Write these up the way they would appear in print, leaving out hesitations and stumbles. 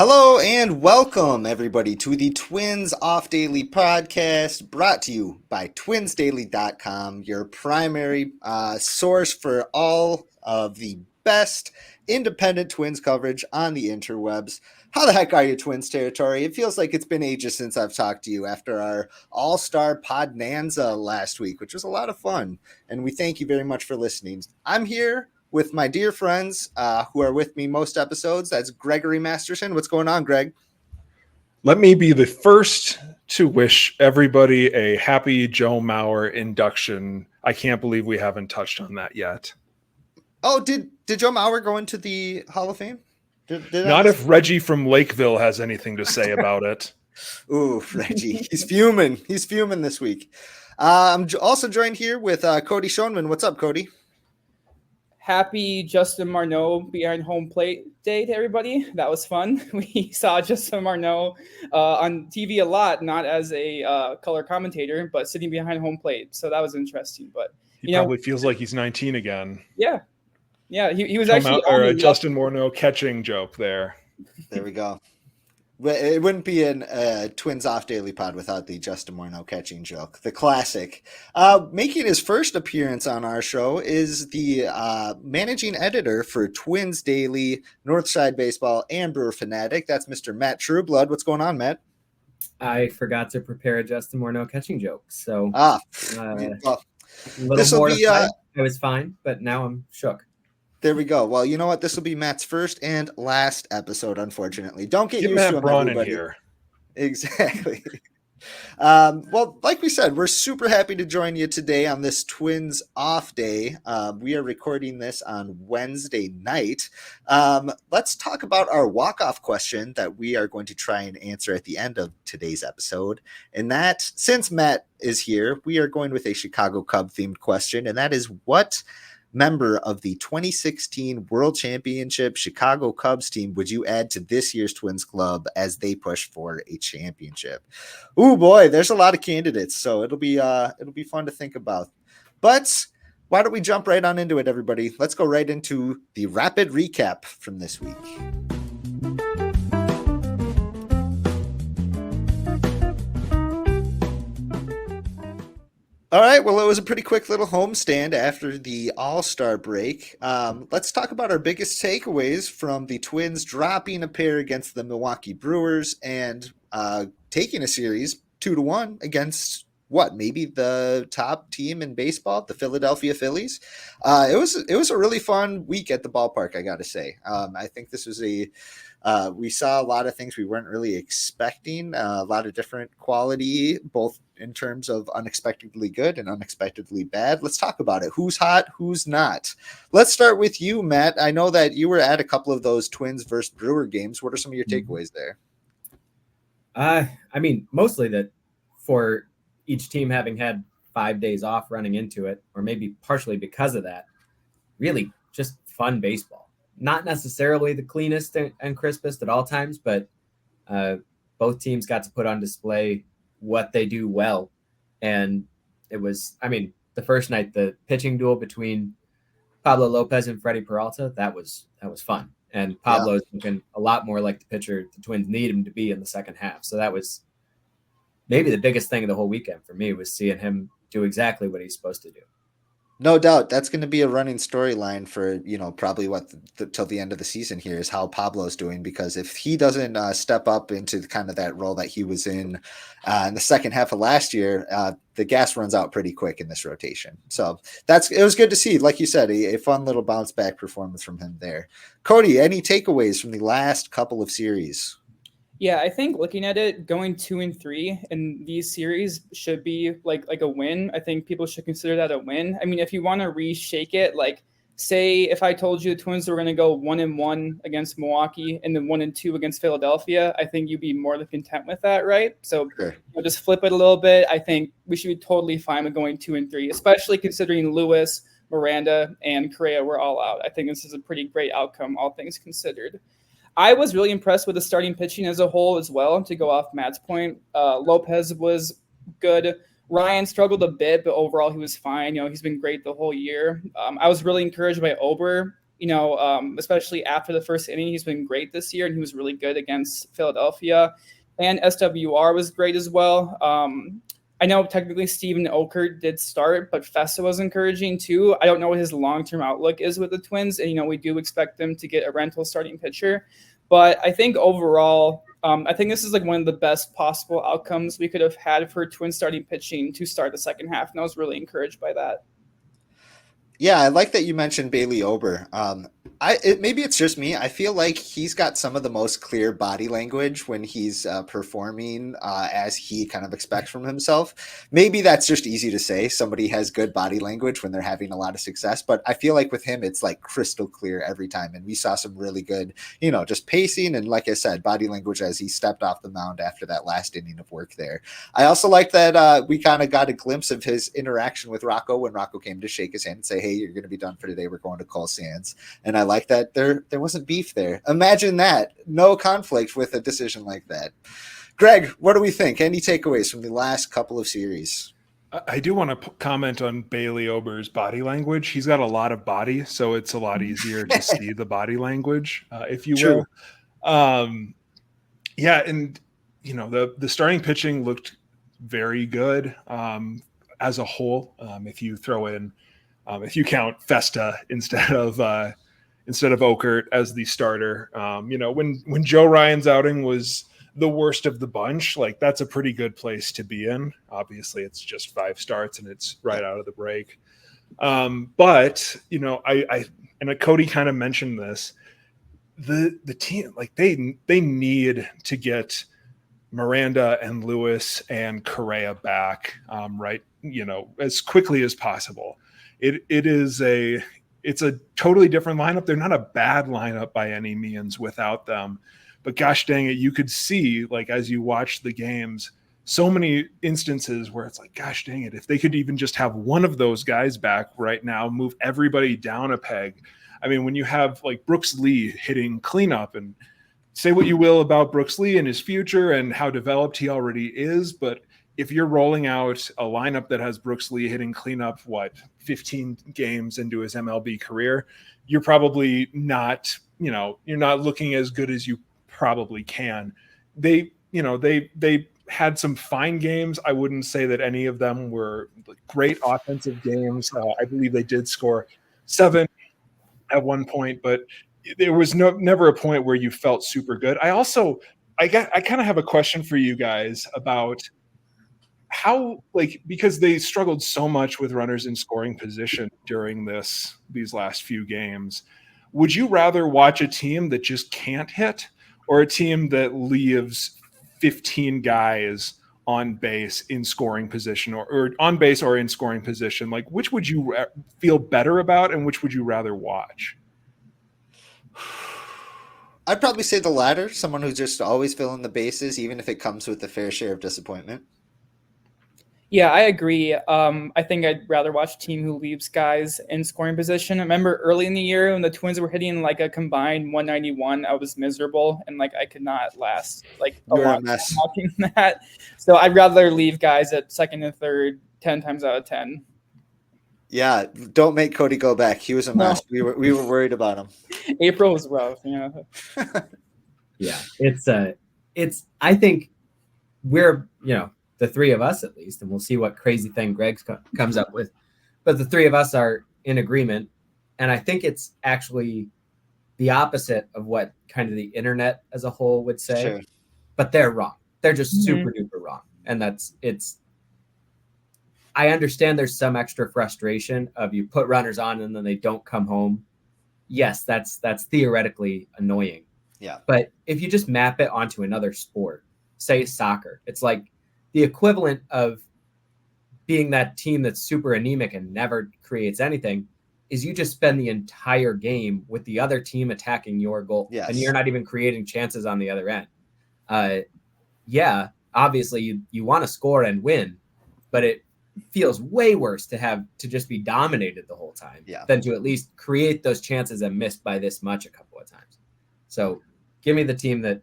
Hello and welcome, everybody, to the Twins Off Daily podcast brought to you by twinsdaily.com, your primary source for all of the best independent Twins coverage on the interwebs. How the heck are you, Twins territory? It feels like it's been ages since I've talked to you after our All-Star Podnanza last week, which was a lot of fun. And we thank you very much for listening. I'm here with my dear friends who are with me most episodes. That's Gregory Masterson. What's going on, Greg? Let me be the first to wish everybody a happy Joe Mauer induction. I can't believe we haven't touched on that yet. Oh, did Joe Mauer go into the Hall of Fame? Not if Reggie from Lakeville has anything to say about it. Ooh, Reggie. He's fuming. He's fuming this week. I'm also joined here with Cody Schoenman. What's up, Cody? Happy Justin Marneau behind home plate day to everybody. That was fun. We saw Justin Marneau on TV a lot, not as a color commentator, but sitting behind home plate. So that was interesting. But he probably feels like he's 19 again. Yeah. He was actually on a Justin Marneau catching joke there. There we go. It wouldn't be a Twins Off Daily pod without the Justin Morneau catching joke, the classic. Making his first appearance on our show is the managing editor for Twins Daily, Northside Baseball, and Brewer Fanatic. That's Mr. Matt Trueblood. What's going on, Matt? I forgot to prepare a Justin Morneau catching joke, so this will be. I was fine, but now I'm shook. There we go. Well, you know what? This will be Matt's first and last episode, unfortunately. Don't get used Matt to him, Braun everybody. In here. Exactly. Well, like we said, we're super happy to join you today on this Twins off day. We are recording this on Wednesday night. Let's talk about our walk-off question that we are going to try and answer at the end of today's episode. And that, since Matt is here, we are going with a Chicago Cub-themed question, and that is, what member of the 2016 World Championship Chicago Cubs team would you add to this year's Twins club as they push for a championship? Oh boy, there's a lot of candidates, so it'll be fun to think about. But why don't we jump right on into it, everybody? Let's go right into the rapid recap from this week. All right, well, it was a pretty quick little homestand after the All-Star break. Let's talk about our biggest takeaways from the Twins dropping a pair against the Milwaukee Brewers and taking a series 2-1 against maybe the top team in baseball, the Philadelphia Phillies. It was a really fun week at the ballpark, I got to say. I think this was we saw a lot of things we weren't really expecting, a lot of different quality, both in terms of unexpectedly good and unexpectedly bad. Let's talk about it. Who's hot? Who's not? Let's start with you, Matt. I know that you were at a couple of those Twins versus Brewer games. What are some of your takeaways there? I mean, mostly that for each team having had 5 days off running into it, or maybe partially because of that, really just fun baseball. Not necessarily the cleanest and crispest at all times, but both teams got to put on display what they do well. And it was, the first night, the pitching duel between Pablo Lopez and Freddie Peralta, that was fun. And Pablo's looking a lot more like the pitcher the Twins need him to be in the second half. So that was maybe the biggest thing of the whole weekend for me, was seeing him do exactly what he's supposed to do. No doubt. That's going to be a running storyline for, probably till the end of the season here, is how Pablo's doing, because if he doesn't step up into kind of that role that he was in the second half of last year, the gas runs out pretty quick in this rotation. So it was good to see, like you said, a fun little bounce back performance from him there. Cody, any takeaways from the last couple of series? Yeah, I think looking at it, going 2-3 in these series should be like a win. I think people should consider that a win. I mean, if you want to reshake it, like say if I told you the Twins were going to go 1-1 against Milwaukee and then 1-2 against Philadelphia, I think you'd be more than content with that, right? So sure. Just flip it a little bit. I think we should be totally fine with going 2-3, especially considering Lewis, Miranda, and Correa were all out. I think this is a pretty great outcome, all things considered. I was really impressed with the starting pitching as a whole as well, to go off Matt's point. Lopez was good. Ryan struggled a bit, but overall he was fine. He's been great the whole year. I was really encouraged by Ober. especially after the first inning. He's been great this year, and he was really good against Philadelphia. And SWR was great as well. I know technically Steven Okert did start, but Festa was encouraging too. I don't know what his long-term outlook is with the Twins. And, we do expect them to get a rental starting pitcher. But I think overall, I think this is like one of the best possible outcomes we could have had for Twins starting pitching to start the second half. And I was really encouraged by that. Yeah, I like that you mentioned Bailey Ober. Maybe it's just me. I feel like he's got some of the most clear body language when he's performing as he kind of expects from himself. Maybe that's just easy to say. Somebody has good body language when they're having a lot of success, but I feel like with him, it's like crystal clear every time. And we saw some really good, just pacing and, like I said, body language as he stepped off the mound after that last inning of work there. I also like that we kind of got a glimpse of his interaction with Rocco when Rocco came to shake his hand and say, hey, you're going to be done for today. We're going to Cole Sands. And I like that there wasn't beef there. Imagine that. No conflict with a decision like that. Greg, what do we think? Any takeaways from the last couple of series? I do want to comment on Bailey Ober's body language. He's got a lot of body, so it's a lot easier to see the body language, if you will. Yeah, and the starting pitching looked very good as a whole. If you throw in, if you count Festa instead of Okert as the starter, when Joe Ryan's outing was the worst of the bunch, like that's a pretty good place to be in. Obviously, it's just 5 starts and it's right out of the break. But I Cody kind of mentioned this. The team, like they need to get Miranda and Lewis and Correa back, right? As quickly as possible. It's a totally different lineup. They're not a bad lineup by any means without them, but gosh dang it, you could see, like, as you watch the games, so many instances where it's like, gosh dang it, if they could even just have one of those guys back right now, move everybody down a peg. I mean, when you have like Brooks Lee hitting cleanup, and say what you will about Brooks Lee and his future and how developed he already is, but if you're rolling out a lineup that has Brooks Lee hitting cleanup, 15 games into his MLB career, you're probably not, you're not looking as good as you probably can. They had some fine games. I wouldn't say that any of them were great offensive games. I believe they did score 7 at one point, but there was never a point where you felt super good. I kind of have a question for you guys about how, because they struggled so much with runners in scoring position during these last few games. Would you rather watch a team that just can't hit, or a team that leaves 15 guys on base in scoring position, or on base or in scoring position? Like, which would you feel better about, and which would you rather watch? I'd probably say the latter, someone who's just always filling the bases, even if it comes with a fair share of disappointment. Yeah, I agree. I think I'd rather watch a team who leaves guys in scoring position. I remember early in the year when the Twins were hitting like a combined 191, I was miserable, and I could not last a long time watching that. So I'd rather leave guys at second and third 10 times out of 10. Yeah, don't make Cody go back. He was a mess. No. We were worried about him. April was rough. Yeah, it's. I think we're the 3 of us at least, and we'll see what crazy thing Greg comes up with. But the 3 of us are in agreement, and I think it's actually the opposite of what kind of the internet as a whole would say. Sure. But they're wrong. They're just super duper wrong, and it's. I understand there's some extra frustration of you put runners on and then they don't come home. Yes, that's theoretically annoying. Yeah. But if you just map it onto another sport, say soccer, it's like the equivalent of being that team that's super anemic and never creates anything is you just spend the entire game with the other team attacking your goal. Yes. And you're not even creating chances on the other end. Yeah, obviously you want to score and win, but it feels way worse to just be dominated the whole time than to at least create those chances and miss by this much a couple of times. So give me the team that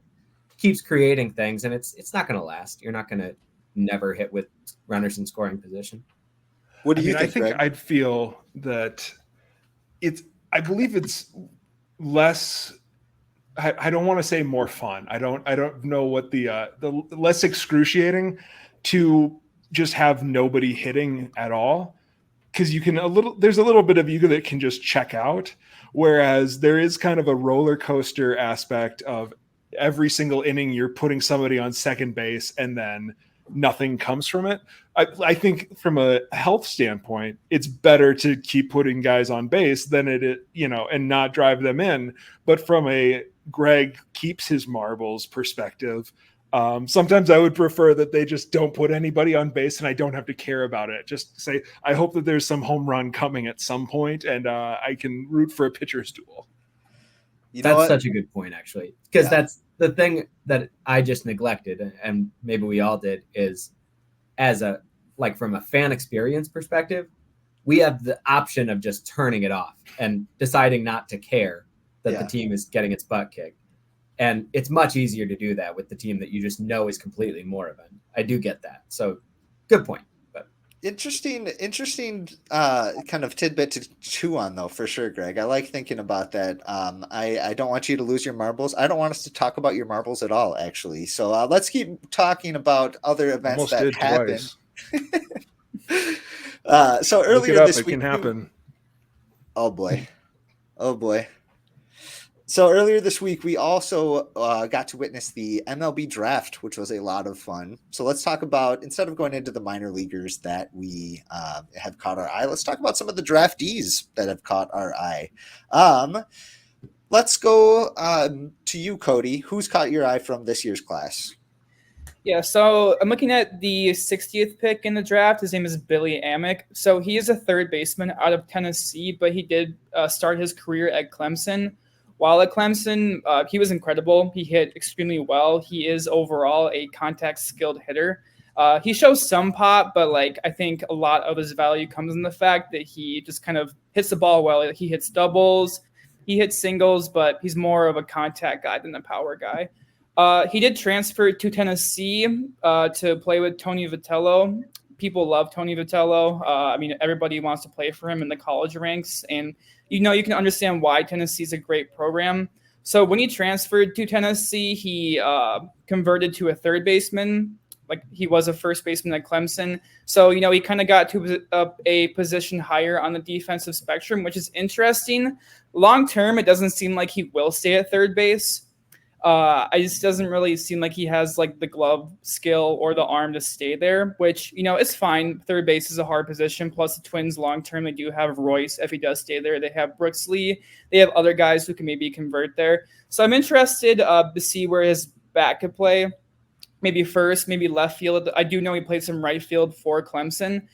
keeps creating things, and it's not going to last. You're not going to never hit with runners in scoring position. What do you think, I think Greg? I'd feel that I believe it's less. I don't want to say more fun. I don't know what the less excruciating to just have nobody hitting at all, because there's a little bit of you that can just check out, whereas there is kind of a roller coaster aspect of every single inning you're putting somebody on second base and then nothing comes from it. I think from a health standpoint, it's better to keep putting guys on base than and not drive them in. But from a Greg keeps his marbles perspective, sometimes I would prefer that they just don't put anybody on base and I don't have to care about it. Just say, I hope that there's some home run coming at some point and I can root for a pitcher's duel. That's such a good point, actually, because that's the thing that I just neglected, and maybe we all did, is from a fan experience perspective, we have the option of just turning it off and deciding not to care that the team is getting its butt kicked. And it's much easier to do that with the team that you just know is completely moribund. I do get that. So good point. But interesting kind of tidbit to chew on, though, for sure, Greg. I like thinking about that. I don't want you to lose your marbles. I don't want us to talk about your marbles at all, actually. So let's keep talking about other events that happened. So earlier this week, it can happen. Oh boy. So earlier this week, we also got to witness the MLB draft, which was a lot of fun. So let's talk about, instead of going into the minor leaguers that we have caught our eye, let's talk about some of the draftees that have caught our eye. Let's go to you, Cody. Who's caught your eye from this year's class? Yeah, so I'm looking at the 60th pick in the draft. His name is Billy Amick. So he is a third baseman out of Tennessee, but he did start his career at Clemson. While at Clemson, he was incredible. He hit extremely well. He is overall a contact-skilled hitter. He shows some pop, but I think a lot of his value comes in the fact that he just kind of hits the ball well. He hits doubles, he hits singles, but he's more of a contact guy than a power guy. He did transfer to Tennessee to play with Tony Vitello. People love Tony Vitello. Everybody wants to play for him in the college ranks, and you can understand why Tennessee is a great program. So when he transferred to Tennessee, he converted to a third baseman. He was a first baseman at Clemson. So, he kind of got to a position higher on the defensive spectrum, which is interesting. Long term, it doesn't seem like he will stay at third base. It just doesn't really seem like he has the glove skill or the arm to stay there, which, it's fine. Third base is a hard position. Plus the Twins long term, they do have Royce. If he does stay there, they have Brooks Lee. They have other guys who can maybe convert there. So I'm interested to see where his bat could play. Maybe first, maybe left field. I do know he played some right field for Clemson.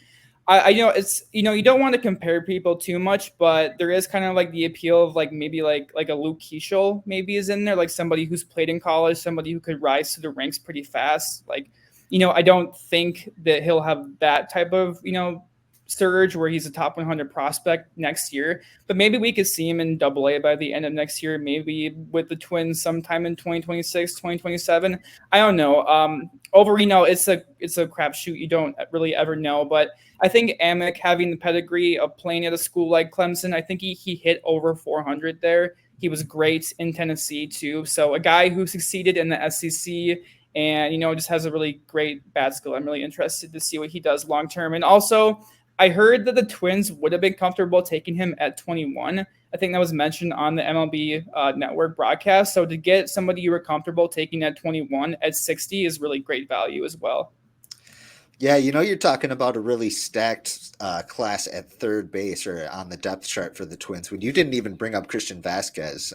I know it's, you don't want to compare people too much, but there is kind of the appeal of maybe a Luke Keeschel maybe is in there, somebody who's played in college, somebody who could rise to the ranks pretty fast. I don't think that he'll have that type of, surge where he's a top 100 prospect next year, but maybe we could see him in AA by the end of next year, maybe with the Twins sometime in 2026, 2027. I don't know. It's a crapshoot. You don't really ever know, but I think Amick, having the pedigree of playing at a school like Clemson, I think he hit over 400 there. He was great in Tennessee too. So a guy who succeeded in the SEC and, just has a really great bat skill. I'm really interested to see what he does long term. And also, I heard that the Twins would have been comfortable taking him at 21. I think that was mentioned on the MLB network broadcast. So to get somebody you were comfortable taking at 21 at 60 is really great value as well. Yeah, you're talking about a really stacked class at third base or on the depth chart for the Twins when you didn't even bring up Christian Vasquez,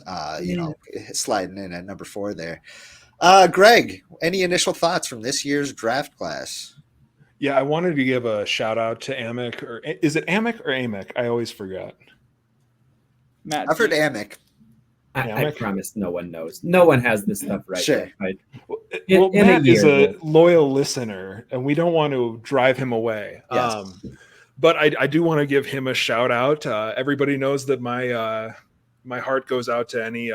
sliding in at number 4 there. Greg, any initial thoughts from this year's draft class? Yeah, I wanted to give a shout out to Amick, or is it Amick or Amick? I always forget. Matt, I've heard Amick. I promise no one knows. No one has this stuff right. Sure. Matt is a loyal listener, and we don't want to drive him away. Yes. But I do want to give him a shout out. Everybody knows that my heart goes out to any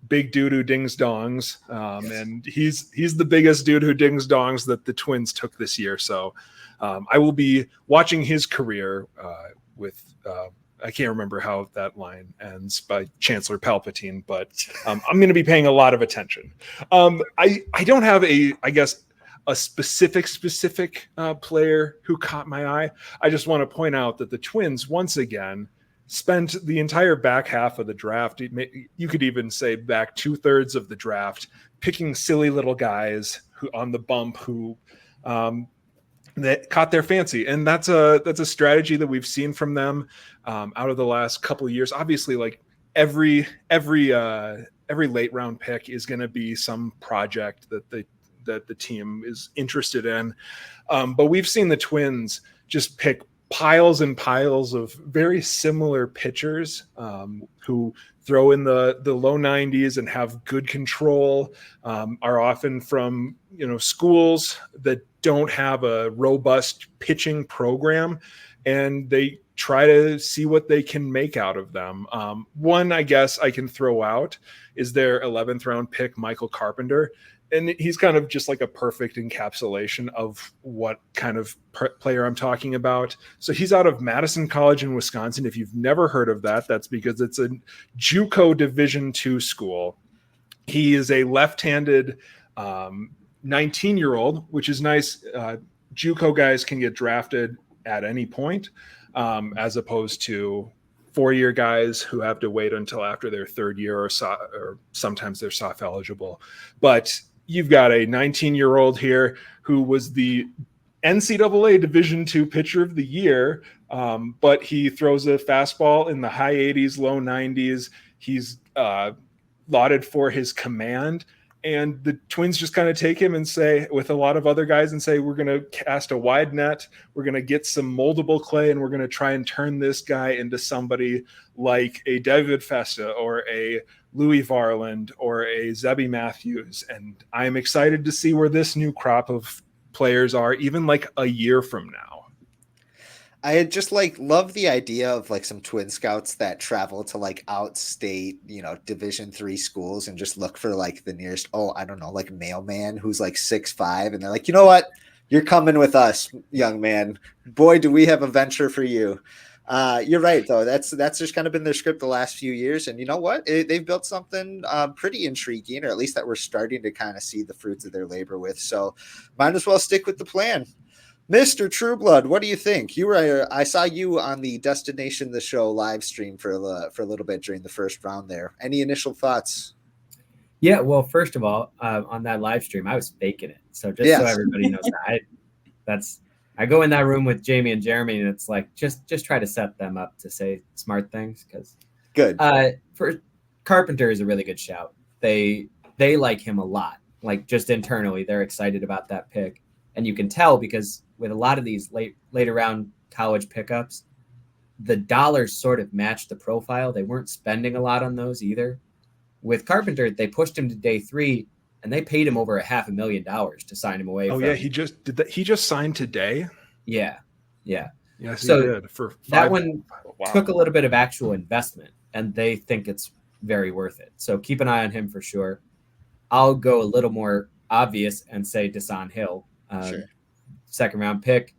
big dude who dings dongs, and he's the biggest dude who dings dongs that the Twins took this year. So I will be watching his career with I can't remember how that line ends by Chancellor Palpatine, but I'm going to be paying a lot of attention. I don't have a specific player who caught my eye. I just want to point out that the Twins once again spent the entire back half of the draft. You could even say back 2/3 of the draft, picking silly little guys who on the bump who that caught their fancy, and that's a strategy that we've seen from them out of the last couple of years. Obviously, like every late round pick is going to be some project that the team is interested in, but we've seen the Twins just pick piles and piles of very similar pitchers who throw in the low 90s and have good control, are often from schools that don't have a robust pitching program, and they try to see what they can make out of them. One I guess I can throw out is their 11th round pick, Michael Carpenter. And he's kind of just like a perfect encapsulation of what kind of player I'm talking about. So he's out of Madison College in Wisconsin. If you've never heard of that, that's because it's a JUCO Division II school. He is a left-handed 19-year-old, which is nice. JUCO guys can get drafted at any point, as opposed to four-year guys who have to wait until after their third year or sometimes they're soft eligible. But you've got a 19-year-old here who was the NCAA Division II Pitcher of the Year, but he throws a fastball in the high 80s, low 90s. He's lauded for his command, and the Twins just kind of take him and say, with a lot of other guys, and say, we're going to cast a wide net, we're going to get some moldable clay, and we're going to try and turn this guy into somebody like a David Festa or a Louis Varland or a Zebby Matthews. And I'm excited to see where this new crop of players are, even like a year from now. I just love the idea of some Twin Scouts that travel to outstate, Division III schools and just look for the nearest, I don't know, mailman who's 6'5", and they're like, you know what, you're coming with us, young man. Boy, do we have a venture for you. You're right, though. That's just kind of been their script the last few years, and you know what? They've built something pretty intriguing, or at least that we're starting to kind of see the fruits of their labor with. So, might as well stick with the plan. Mr. Trueblood, what do you think? I saw you on the Destination the Show live stream for a little bit during the first round there. Any initial thoughts? Yeah, well, first of all, on that live stream, I was faking it. So just so everybody knows that, I go in that room with Jamie and Jeremy, and it's just try to set them up to say smart things, because good. For Carpenter is a really good shout. They like him a lot. Just internally, they're excited about that pick, and you can tell because with a lot of these later round college pickups, the dollars sort of matched the profile. They weren't spending a lot on those either. With Carpenter, they pushed him to day 3, and they paid him over $500,000 to sign him away. Yeah, he just signed today. Yeah. Yes, so he did. For that one took a little bit of actual investment, and they think it's very worth it. So keep an eye on him for sure. I'll go a little more obvious and say Dasan Hill. Sure. Second round pick,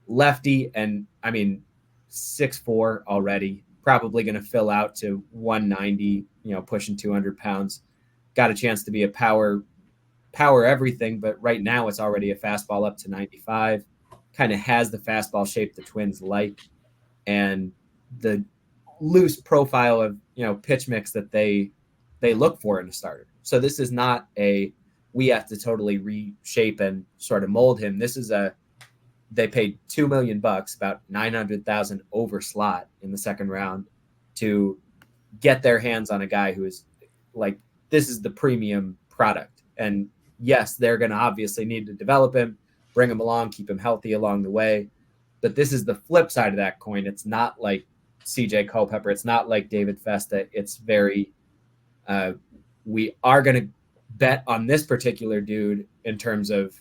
lefty, and 6'4" already, probably going to fill out to 190, pushing 200 pounds. Got a chance to be a power everything, but right now it's already a fastball up to 95. Kind of has the fastball shape the Twins like, and the loose profile of pitch mix that they look for in a starter. So this is not we have to totally reshape and sort of mold him. This is they paid $2 million, about $900,000 over slot in the second round, to get their hands on a guy who is this is the premium product. And yes, they're going to obviously need to develop him, bring him along, keep him healthy along the way. But this is the flip side of that coin. It's not like CJ Culpepper. It's not like David Festa. It's very, we are going to bet on this particular dude in terms of,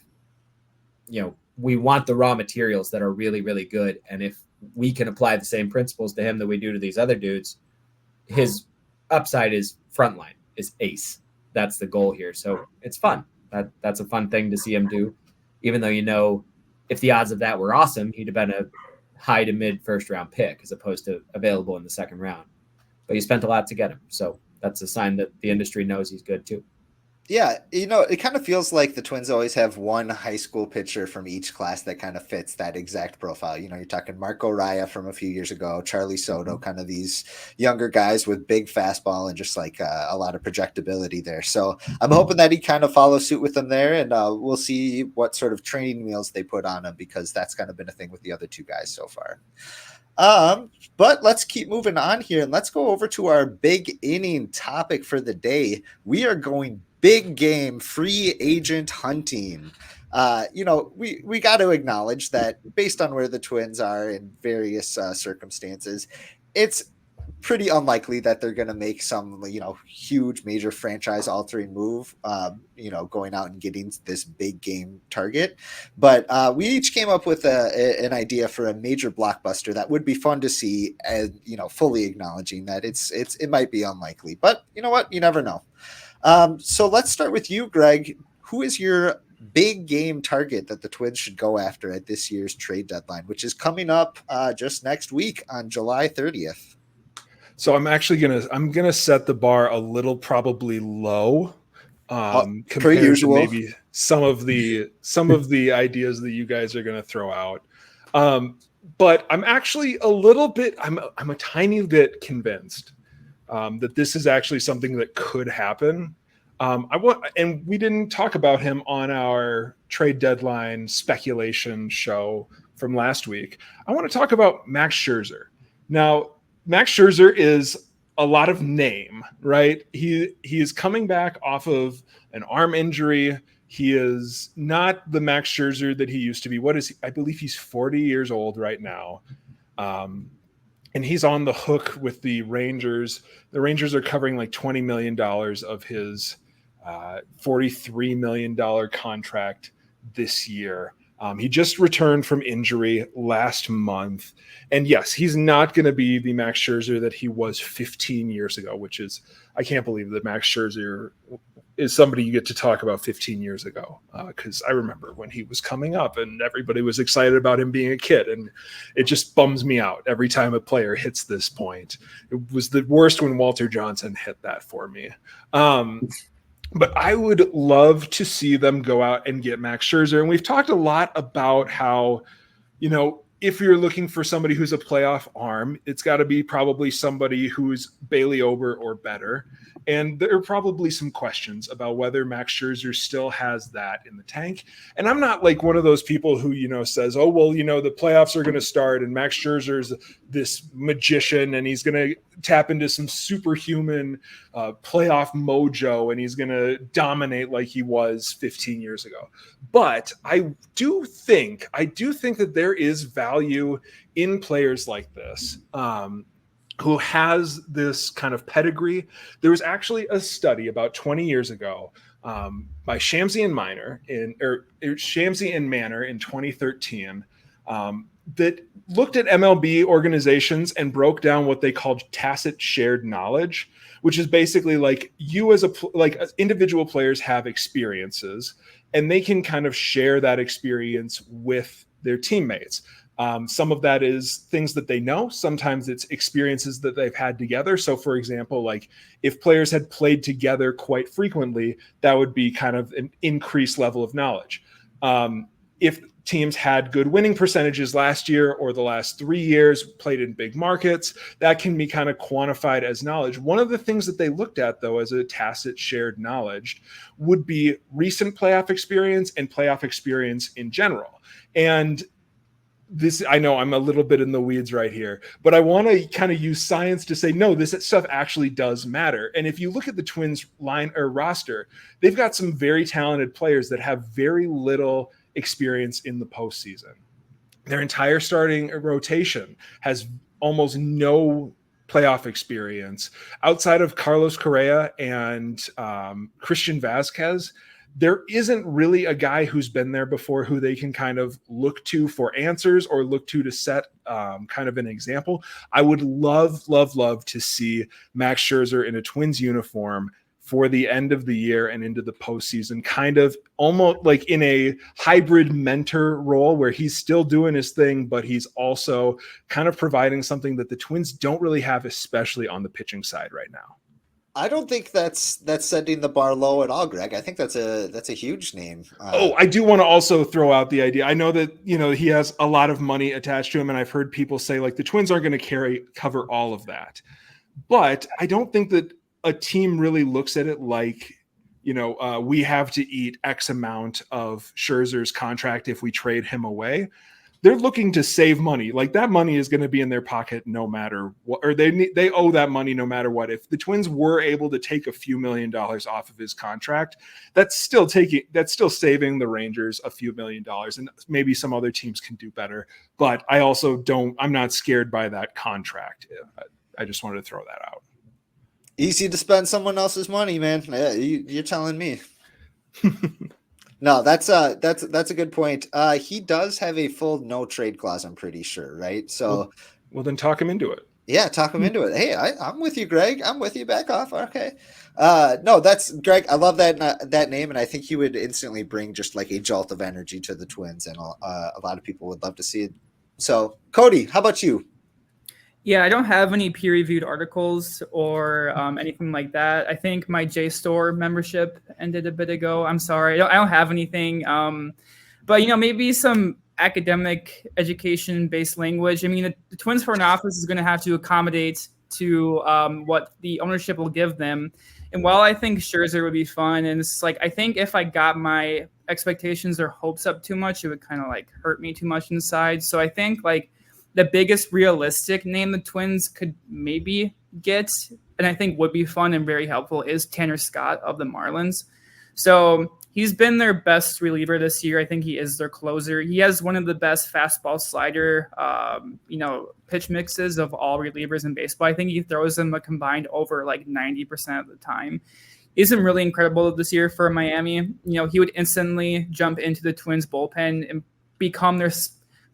we want the raw materials that are really, really good. And if we can apply the same principles to him that we do to these other dudes, his upside is frontline, is ace. That's the goal here. So it's fun. That's a fun thing to see him do, even though, if the odds of that were awesome, he'd have been a high to mid first round pick as opposed to available in the second round. But you spent a lot to get him. So that's a sign that the industry knows he's good too. Yeah, it kind of feels like the Twins always have one high school pitcher from each class that kind of fits that exact profile. You're talking Marco Raya from a few years ago, Charlie Soto, kind of these younger guys with big fastball and just like a lot of projectability there. So I'm hoping that he kind of follows suit with them there, and we'll see what sort of training wheels they put on him, because that's kind of been a thing with the other two guys so far. But let's keep moving on here, and let's go over to our big inning topic for the day. We are going big game free agent hunting. We got to acknowledge that based on where the Twins are in various circumstances, it's pretty unlikely that they're going to make some, huge major franchise altering move, going out and getting this big game target. But we each came up with an idea for a major blockbuster that would be fun to see, and, fully acknowledging that it might be unlikely, but you know what? You never know. So let's start with you, Greg. Who is your big game target that the Twins should go after at this year's trade deadline, which is coming up just next week on July 30th? So I'm gonna set the bar a little probably low, compared to maybe some of the ideas that you guys are gonna throw out. But I'm actually I'm a tiny bit convinced that this is actually something that could happen. And we didn't talk about him on our trade deadline speculation show from last week. I want to talk about Max Scherzer. Now, Max Scherzer is a lot of name, right? He is coming back off of an arm injury. He is not the Max Scherzer that he used to be. What is he? I believe he's 40 years old right now. And he's on the hook with the Rangers. The Rangers are covering like $20 million of his $43 million contract this year. He just returned from injury last month. And yes, he's not going to be the Max Scherzer that he was 15 years ago, which is, I can't believe that Max Scherzer is somebody you get to talk about 15 years ago. Because I remember when he was coming up and everybody was excited about him being a kid. And it just bums me out every time a player hits this point. It was the worst when Walter Johnson hit that for me. But I would love to see them go out and get Max Scherzer. And we've talked a lot about how, if you're looking for somebody who's a playoff arm, it's got to be probably somebody who's Bailey Ober or better. And there are probably some questions about whether Max Scherzer still has that in the tank. And I'm not like one of those people who, says, oh, well, the playoffs are going to start and Max Scherzer's this magician and he's going to tap into some superhuman playoff mojo and he's going to dominate like he was 15 years ago. But I do think that there is value in players like this, who has this kind of pedigree. There was actually a study about 20 years ago by Shamsi and Manor in 2013 that looked at MLB organizations and broke down what they called tacit shared knowledge, which is basically like you as individual players have experiences and they can kind of share that experience with their teammates. Some of that is things that they know. Sometimes it's experiences that they've had together. So for example, like if players had played together quite frequently, that would be kind of an increased level of knowledge. If teams had good winning percentages last year or the last 3 years, played in big markets, that can be kind of quantified as knowledge. One of the things that they looked at, though, as a tacit shared knowledge would be recent playoff experience and playoff experience in general. And this, I know I'm a little bit in the weeds right here, but I want to kind of use science to say, no, this stuff actually does matter. And if you look at the Twins line or roster, they've got some very talented players that have very little experience in the postseason. Their entire starting rotation has almost no playoff experience outside of Carlos Correa and Christian Vazquez. There isn't really a guy who's been there before who they can kind of look to for answers or look to set kind of an example. I would love to see Max Scherzer in a Twins uniform for the end of the year and into the postseason, kind of almost like in a hybrid mentor role where he's still doing his thing, but he's also kind of providing something that the Twins don't really have, especially on the pitching side right now. I don't think that's setting the bar low at all, Greg. I think that's a huge name. I do want to also throw out the idea. I know that, he has a lot of money attached to him, and I've heard people say like the Twins aren't going to cover all of that. But I don't think that a team really looks at it like, we have to eat X amount of Scherzer's contract if we trade him away. They're looking to save money. Like that money is going to be in their pocket no matter what, or they owe that money no matter what. If the Twins were able to take a few $1 million off of his contract, that's still saving the Rangers a few $1 million, and maybe some other teams can do better. But I'm not scared by that contract. I just wanted to throw that out. Easy to spend someone else's money, man. You're telling me. No, that's a good point. He does have a full no trade clause, I'm pretty sure, right? So, well, then talk him into it. Yeah, talk him into it. Hey, I'm with you, Greg. I'm with you. Back off. Okay. No, that's Greg. I love that name, and I think he would instantly bring just like a jolt of energy to the Twins, and a lot of people would love to see it. So, Cody, how about you? Yeah, I don't have any peer-reviewed articles or anything like that. I think my JSTOR membership ended a bit ago. I'm sorry, I don't have anything. But maybe some academic education-based language. I mean, the Twins front office is going to have to accommodate to what the ownership will give them. And while I think Scherzer would be fun, and it's like I think if I got my expectations or hopes up too much, it would kind of like hurt me too much inside. So I think like the biggest realistic name the Twins could maybe get, and I think would be fun and very helpful, is Tanner Scott of the Marlins. So he's been their best reliever this year. I think he is their closer. He has one of the best fastball slider, pitch mixes of all relievers in baseball. I think he throws them a combined over like 90% of the time. He's been really incredible this year for Miami. He would instantly jump into the Twins bullpen and become their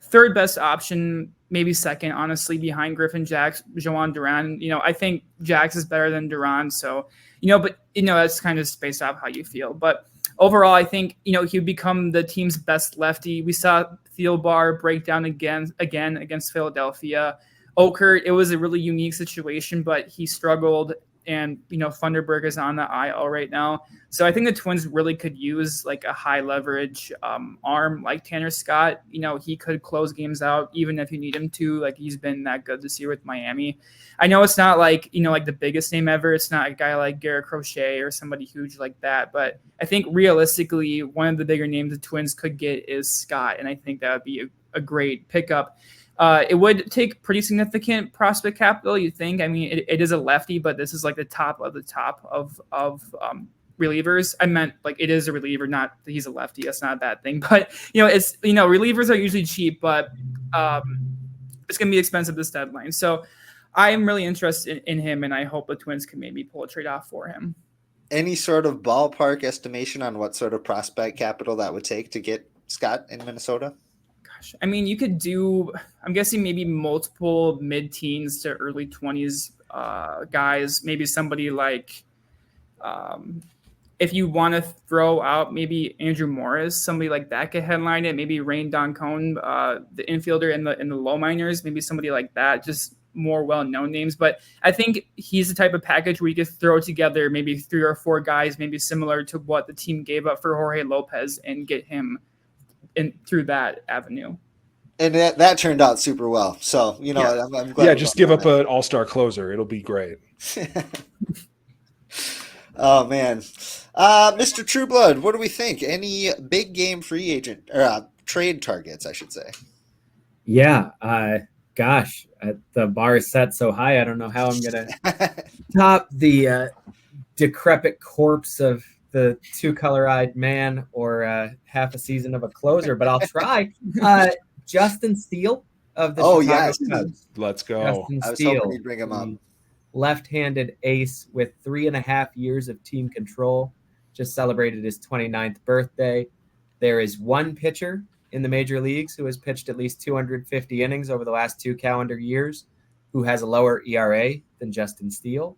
third best option, maybe second, honestly, behind Griffin, Jax, Joan Duran. I think Jax is better than Duran. So, but that's kind of based off how you feel. But overall, I think, he would become the team's best lefty. We saw Thielbar break down again against Philadelphia. Okert, it was a really unique situation, but he struggled. And, Thunderberg is on the IL right now. So I think the Twins really could use like a high leverage arm like Tanner Scott. He could close games out even if you need him to. Like he's been that good this year with Miami. I know it's not like, like the biggest name ever. It's not a guy like Garrett Crochet or somebody huge like that. But I think realistically, one of the bigger names the Twins could get is Scott. And I think that would be a great pickup. It would take pretty significant prospect capital, you think. I mean, it is a lefty, but this is like the top of the top of relievers. I meant like it is a reliever, not that he's a lefty. That's not a bad thing. But, it's, relievers are usually cheap, but it's going to be expensive this deadline. So I am really interested in him, and I hope the Twins can maybe pull a trade off for him. Any sort of ballpark estimation on what sort of prospect capital that would take to get Scott in Minnesota? I mean, you could do, I'm guessing maybe multiple mid-teens to early 20s guys, maybe somebody like, if you want to throw out maybe Andrew Morris, somebody like that could headline it, maybe Rain Doncone, the infielder in the low minors, maybe somebody like that, just more well-known names. But I think he's the type of package where you could throw together maybe 3 or 4 guys, maybe similar to what the team gave up for Jorge Lopez, and get him through that avenue. And that turned out super well. So, Yeah. I'm glad. Yeah, just give up an all-star closer. It'll be great. Oh, man. Mr. Trueblood, what do we think? Any big game free agent or trade targets, I should say? Yeah. Gosh, the bar is set so high. I don't know how I'm going to top the decrepit corpse of the 2-color-eyed man or half a season of a closer, but I'll try. Justin Steele of the Chicago Cubs. Let's go. Justin I was Steele, hoping you'd bring him up. Left-handed ace with 3.5 years of team control, just celebrated his 29th birthday. There is one pitcher in the major leagues who has pitched at least 250 innings over the last 2 calendar years who has a lower ERA than Justin Steele,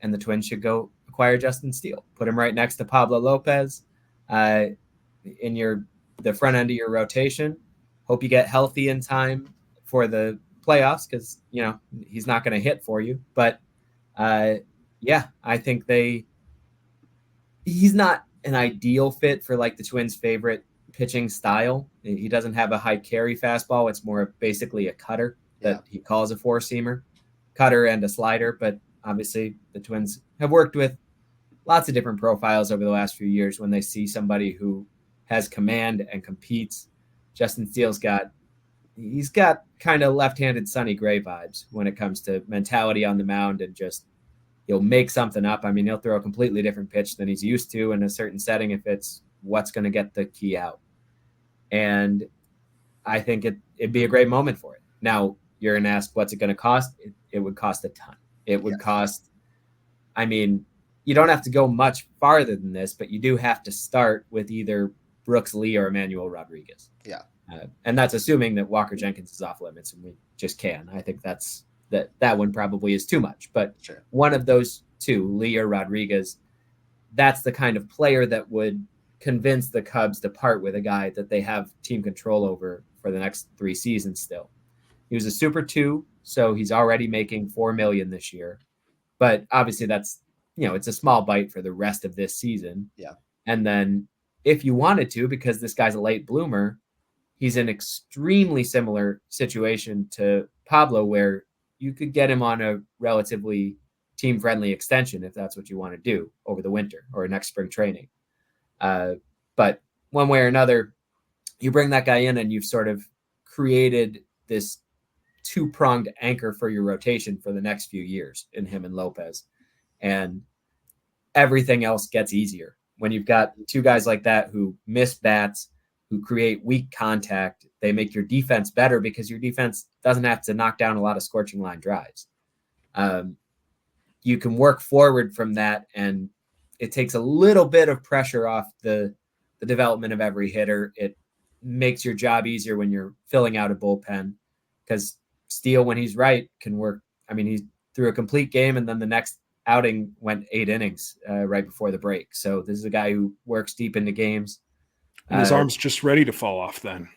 and the Twins should go acquire Justin Steele. Put him right next to Pablo Lopez in the front end of your rotation. Hope you get healthy in time for the playoffs because, he's not going to hit for you. But, I think he's not an ideal fit for like the Twins' favorite pitching style. He doesn't have a high carry fastball. It's more basically a cutter that he calls a four-seamer, cutter and a slider. But obviously the Twins have worked with lots of different profiles over the last few years when they see somebody who has command and competes. Justin Steele's got kind of left-handed Sonny Gray vibes when it comes to mentality on the mound and just he'll make something up. I mean, he'll throw a completely different pitch than he's used to in a certain setting if it's what's going to get the key out. And I think it'd be a great moment for it. Now, you're going to ask, what's it going to cost? It would cost a ton. It would cost, I mean, you don't have to go much farther than this, but you do have to start with either Brooks Lee or Emmanuel Rodriguez. Yeah. And that's assuming that Walker Jenkins is off limits, and we just can. I think that one probably is too much. But one of those two, Lee or Rodriguez, that's the kind of player that would convince the Cubs to part with a guy that they have team control over for the next 3 seasons still. He was a Super 2, so he's already making $4 million this year. But obviously that's, it's a small bite for the rest of this season. Yeah. And then if you wanted to, because this guy's a late bloomer, he's an extremely similar situation to Pablo where you could get him on a relatively team-friendly extension if that's what you want to do over the winter or next spring training. But one way or another, you bring that guy in and you've sort of created this 2-pronged anchor for your rotation for the next few years in him and Lopez. And everything else gets easier. When you've got 2 guys like that who miss bats, who create weak contact, they make your defense better because your defense doesn't have to knock down a lot of scorching line drives. You can work forward from that, and it takes a little bit of pressure off the development of every hitter. It makes your job easier when you're filling out a bullpen because Steele, when he's right, can work. I mean, he threw a complete game, and then the next outing went 8 innings right before the break. So this is a guy who works deep into games. And his arm's just ready to fall off then.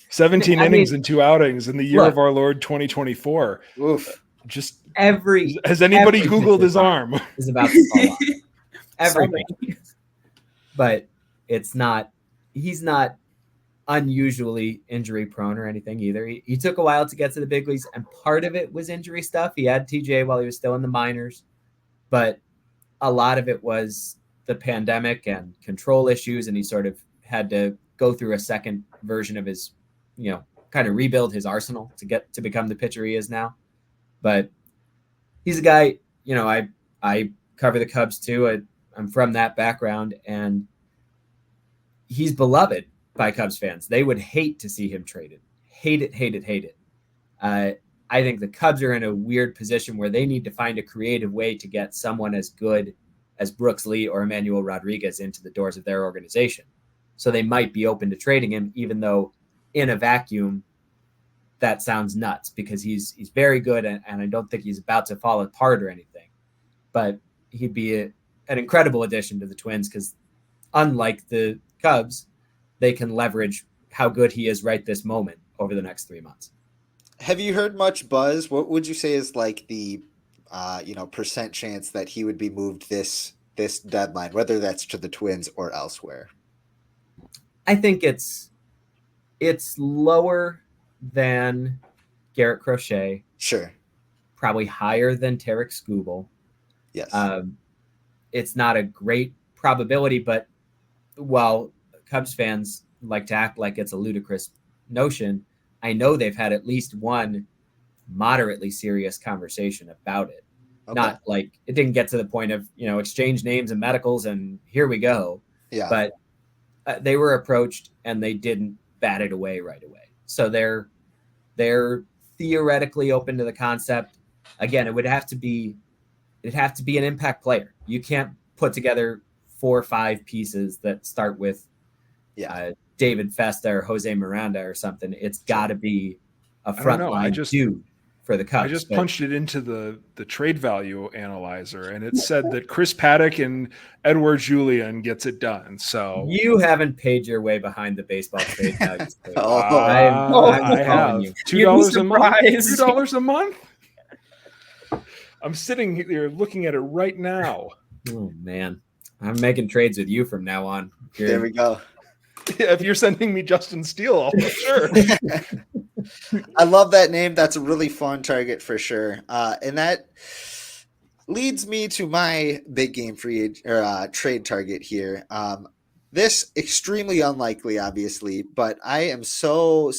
17 innings and 2 outings in the year of our Lord 2024. Oof. Just has anybody Googled his arm? Is about to fall off. Everything. But he's not unusually injury prone or anything either. He took a while to get to the big leagues, and part of it was injury stuff. He had TJ while he was still in the minors, but a lot of it was the pandemic and control issues, and he sort of had to go through a second version of his, kind of rebuild his arsenal to get to become the pitcher he is now. But he's a guy, I cover the Cubs too. I'm from that background, and he's beloved by Cubs fans. They would hate to see him traded. Hate it. I think the Cubs are in a weird position where they need to find a creative way to get someone as good as Brooks Lee or Emmanuel Rodriguez into the doors of their organization. So they might be open to trading him, even though in a vacuum, that sounds nuts because he's very good, and I don't think he's about to fall apart or anything. But he'd be an incredible addition to the Twins because unlike the Cubs, they can leverage how good he is right this moment over the next 3 months. Have you heard much buzz? What would you say is like the percent chance that he would be moved this deadline, whether that's to the Twins or elsewhere? I think it's lower than Garrett Crochet. Sure. Probably higher than Tarek Skubal. Yes. It's not a great probability, but while Cubs fans like to act like it's a ludicrous notion, I know they've had at least one moderately serious conversation about it. Okay. Not like it didn't get to the point of, exchange names and medicals and here we go. Yeah. But they were approached and they didn't bat it away right away. So they're theoretically open to the concept. Again, it'd have to be an impact player. You can't put together 4 or 5 pieces that start with David Festa or Jose Miranda or something. It's got to be a frontline dude for the Cubs. I just punched it into the trade value analyzer, and it said that Chris Paddock and Edward Julian gets it done. So you haven't paid your way behind the baseball trade values. Oh. I have you. $2 a month. surprised. $2 a month. I'm sitting here looking at it right now. Oh man, I'm making trades with you from now on. There we go. Yeah, if you're sending me Justin Steele, sure. I love that name. That's a really fun target for sure. And that leads me to my big game trade target here. This extremely unlikely, obviously, but I am so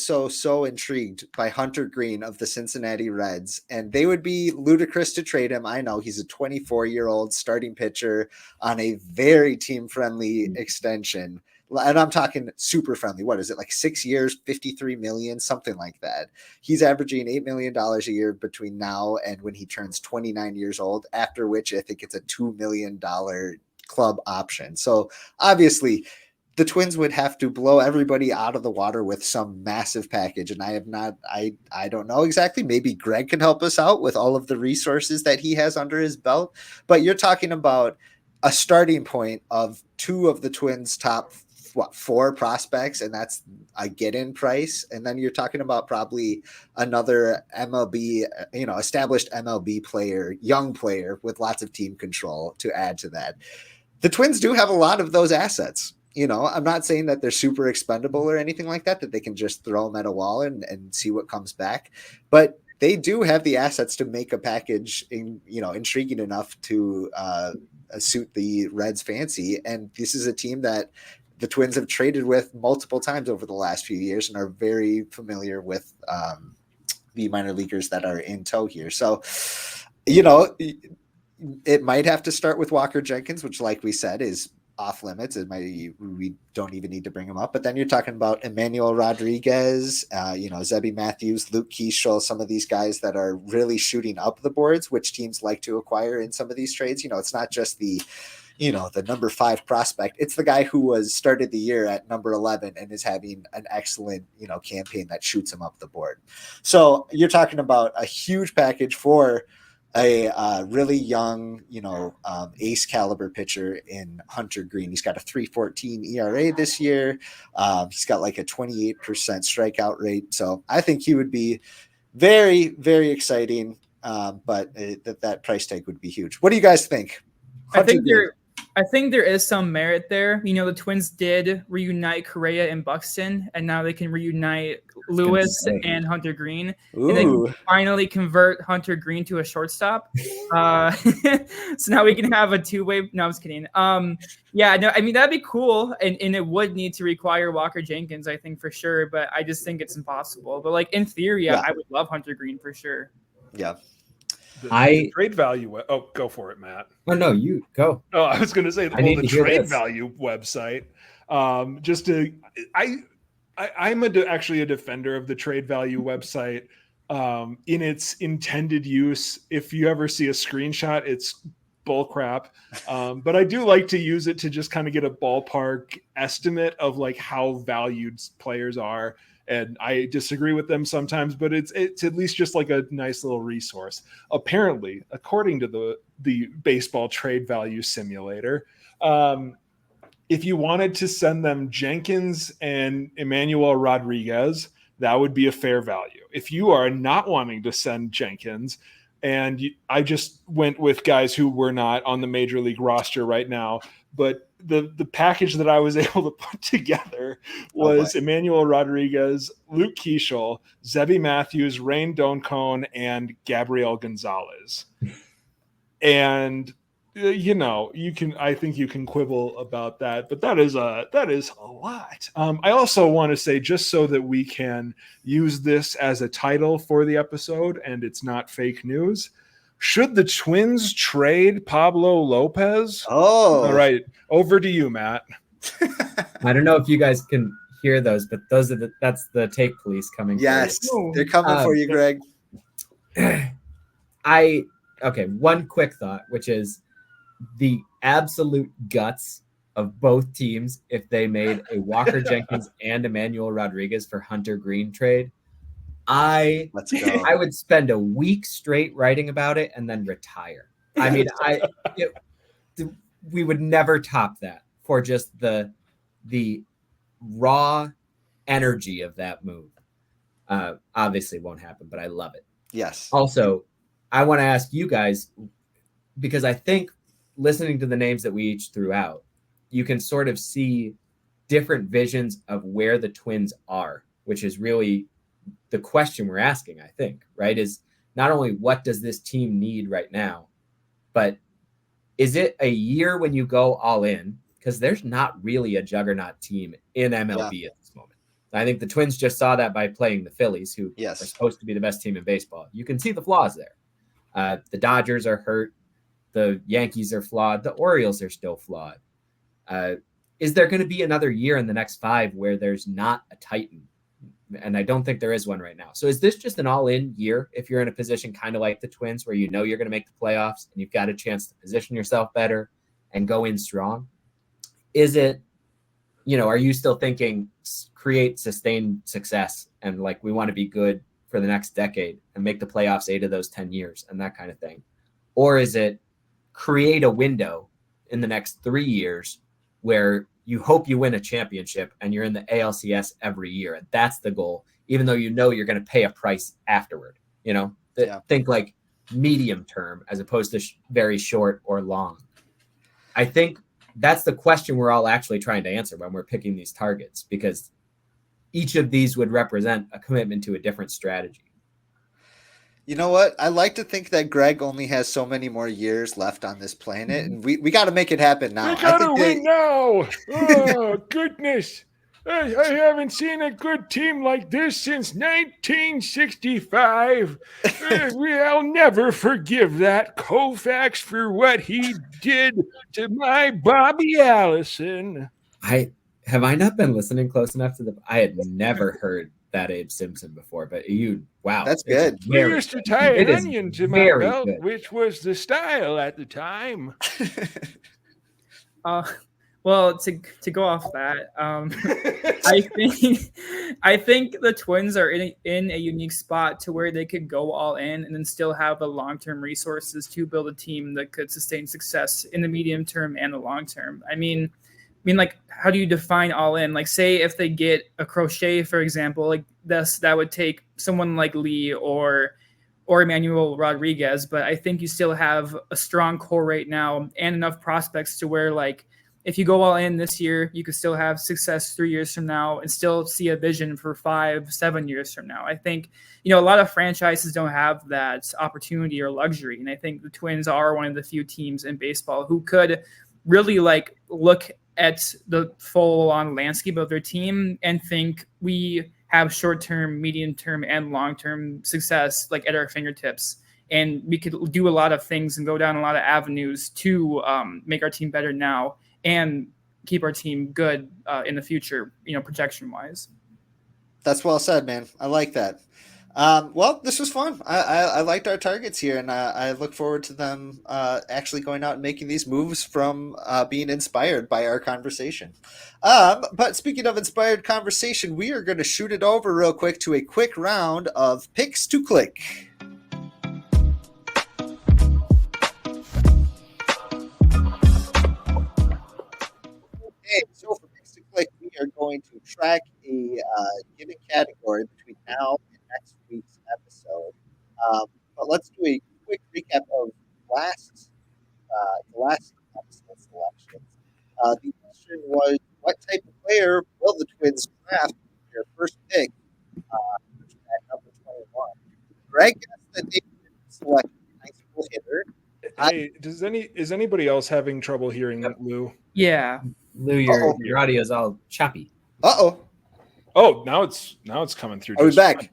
intrigued by Hunter Green of the Cincinnati Reds, and they would be ludicrous to trade him. I know he's a 24-year-old starting pitcher on a very team-friendly extension. And I'm talking super friendly. What is it, like 6 years, 53 million, something like that? He's averaging $8 million a year between now and when he turns 29 years old, after which I think it's a $2 million club option. So obviously the Twins would have to blow everybody out of the water with some massive package. And I don't know exactly. Maybe Greg can help us out with all of the resources that he has under his belt. But you're talking about a starting point of two of the Twins' top 4 prospects, and that's a get-in price. And then you're talking about probably another MLB, established MLB player, young player with lots of team control to add to that. The Twins do have a lot of those assets. I'm not saying that they're super expendable or anything like that they can just throw them at a wall and see what comes back. But they do have the assets to make a package intriguing enough to suit the Reds' fancy. And this is a team that the Twins have traded with multiple times over the last few years and are very familiar with the minor leaguers that are in tow here. So, it might have to start with Walker Jenkins, which, like we said, is off limits. We don't even need to bring him up. But then you're talking about Emmanuel Rodriguez, Zebby Matthews, Luke Keeschel, some of these guys that are really shooting up the boards, which teams like to acquire in some of these trades. It's not just the number 5 prospect. It's the guy who started the year at number 11 and is having an excellent, campaign that shoots him up the board. So you're talking about a huge package for a really young, ace caliber pitcher in Hunter Green. He's got a 3.14 ERA this year. He's got like a 28% strikeout rate. So I think he would be very, very exciting. But that price tag would be huge. What do you guys think? I think there is some merit there. The Twins did reunite Correa and Buxton, and now they can reunite Lewis and Hunter Green. Ooh. And they can finally convert Hunter Green to a shortstop. So now we can have a two-way. No, I'm just kidding. That'd be cool, and it would need to require Walker Jenkins, I think, for sure. But I just think it's impossible. But in theory, I would love Hunter Green for sure. Yeah. The trade value. Oh, go for it, Matt. Oh no, you go. Oh, I was going to say the trade value website. I'm actually a defender of the trade value website in its intended use. If you ever see a screenshot, it's bull crap. But I do like to use it to just kind of get a ballpark estimate of how valued players are. And I disagree with them sometimes, but it's at least just like a nice little resource. Apparently, according to the baseball trade value simulator, if you wanted to send them Jenkins and Emmanuel Rodriguez, that would be a fair value. If you are not wanting to send Jenkins, and I just went with guys who were not on the major league roster right now, but the package that I was able to put together was Emmanuel Rodriguez, Luke Keeschel, Zebby Matthews, Rain Doncone, and Gabriel Gonzalez. And I think you can quibble about that, but that is a lot. I also want to say, just so that we can use this as a title for the episode and it's not fake news, should the Twins trade Pablo Lopez? Oh, all right. Over to you, Matt. I don't know if you guys can hear those, but that's the tape police coming. Yes, they're coming for you, Greg. One quick thought, which is the absolute guts of both teams if they made a Walker Jenkins and Emmanuel Rodriguez for Hunter Green trade Let's go. I would spend a week straight writing about it and then retire. I mean, we would never top that for just the raw energy of that move. Obviously won't happen, but I love it. Yes. Also, I want to ask you guys, because I think listening to the names that we each threw out, you can sort of see different visions of where the Twins are, which is really the question we're asking, I think, right? Is not only what does this team need right now, but is it a year when you go all in? Because there's not really a juggernaut team in MLB at this moment. I think the Twins just saw that by playing the Phillies, who are supposed to be the best team in baseball. You can see the flaws there. The Dodgers are hurt. The Yankees are flawed. The Orioles are still flawed. Is there going to be another year in the next 5 where there's not a Titan? And I don't think there is one right now. So is this just an all-in year if you're in a position kind of like the Twins where you know you're going to make the playoffs and you've got a chance to position yourself better and go in strong? Is it, are you still thinking create sustained success and like we want to be good for the next decade and make the playoffs 8 of those 10 years and that kind of thing? Or is it create a window in the next 3 years where you hope you win a championship and you're in the ALCS every year? And that's the goal, even though you're going to pay a price afterward, Think like medium term as opposed to very short or long. I think that's the question we're all actually trying to answer when we're picking these targets, because each of these would represent a commitment to a different strategy. You know what? I like to think that Greg only has so many more years left on this planet, and we got to make it happen now. We got to win now. Oh, goodness. I haven't seen a good team like this since 1965. I'll never forgive that Koufax for what he did to my Bobby Allison. I not been listening close enough to I had never heard that Abe Simpson before, but wow. That's good. We used to tie an onion to my belt, which was the style at the time. Well, to go off that, I think the Twins are in a unique spot to where they could go all in and then still have the long-term resources to build a team that could sustain success in the medium term and the long term. I mean, like, how do you define all in? Like, say if they get a Crochet, for example, like that would take someone like Lee or Emmanuel Rodriguez, but I think you still have a strong core right now and enough prospects to where, like, if you go all in this year, you could still have success 3 years from now and still see a vision for 5-7 years from now. I think, a lot of franchises don't have that opportunity or luxury. And I think the Twins are one of the few teams in baseball who could really look at the full on landscape of their team and think we have short-term, medium-term, and long-term success at our fingertips. And we could do a lot of things and go down a lot of avenues to make our team better now and keep our team good in the future, projection-wise. That's well said, man. I like that. Well, this was fun. I liked our targets here, and I look forward to them actually going out and making these moves from being inspired by our conversation. But speaking of inspired conversation, we are going to shoot it over real quick to a quick round of picks to click. Okay, so for picks to click, we are going to track a given category between now and next week's episode. But let's do a quick recap of the last episode selections. The question was, what type of player will the Twins draft with their first pick at number 21? Greg guessed that they would select a high school hitter. Hey, is anybody else having trouble hearing Lou? Yeah. Lou, your audio is all choppy. Uh-oh. Oh, now it's coming through. Are we back?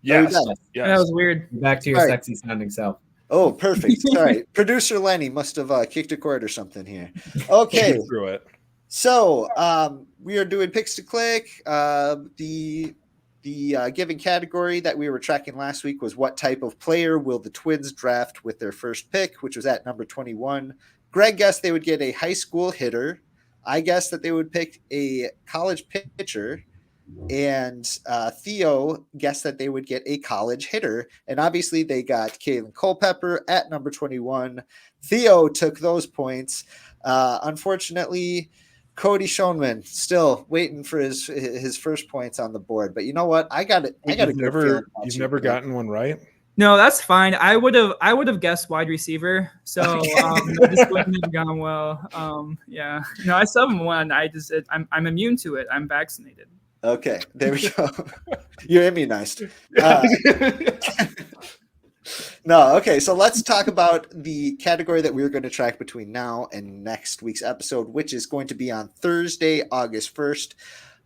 Yes. Yes. That was weird. Back to your sexy sounding self. Oh, perfect. Sorry. Producer Lenny must have kicked a cord or something here. Okay. Through it. So we are doing picks to click. The given category that we were tracking last week was what type of player will the Twins draft with their first pick, which was at number 21. Greg guessed they would get a high school hitter. I guessed that they would pick a college pitcher. and Theo guessed that they would get a college hitter. And obviously they got Kalen Culpepper at number 21. Theo took those points. Unfortunately, Cody Schoenman still waiting for his first points on the board. But you know what? I got it. You've never gotten one right. No, that's fine. I would have guessed wide receiver. So this wouldn't have gone well. Yeah. No, I still haven't won. I'm immune to it. I'm vaccinated. Okay, there we go. You're immunized. No, okay, so let's talk about the category that we're going to track between now and next week's episode, which is going to be on Thursday, August 1st.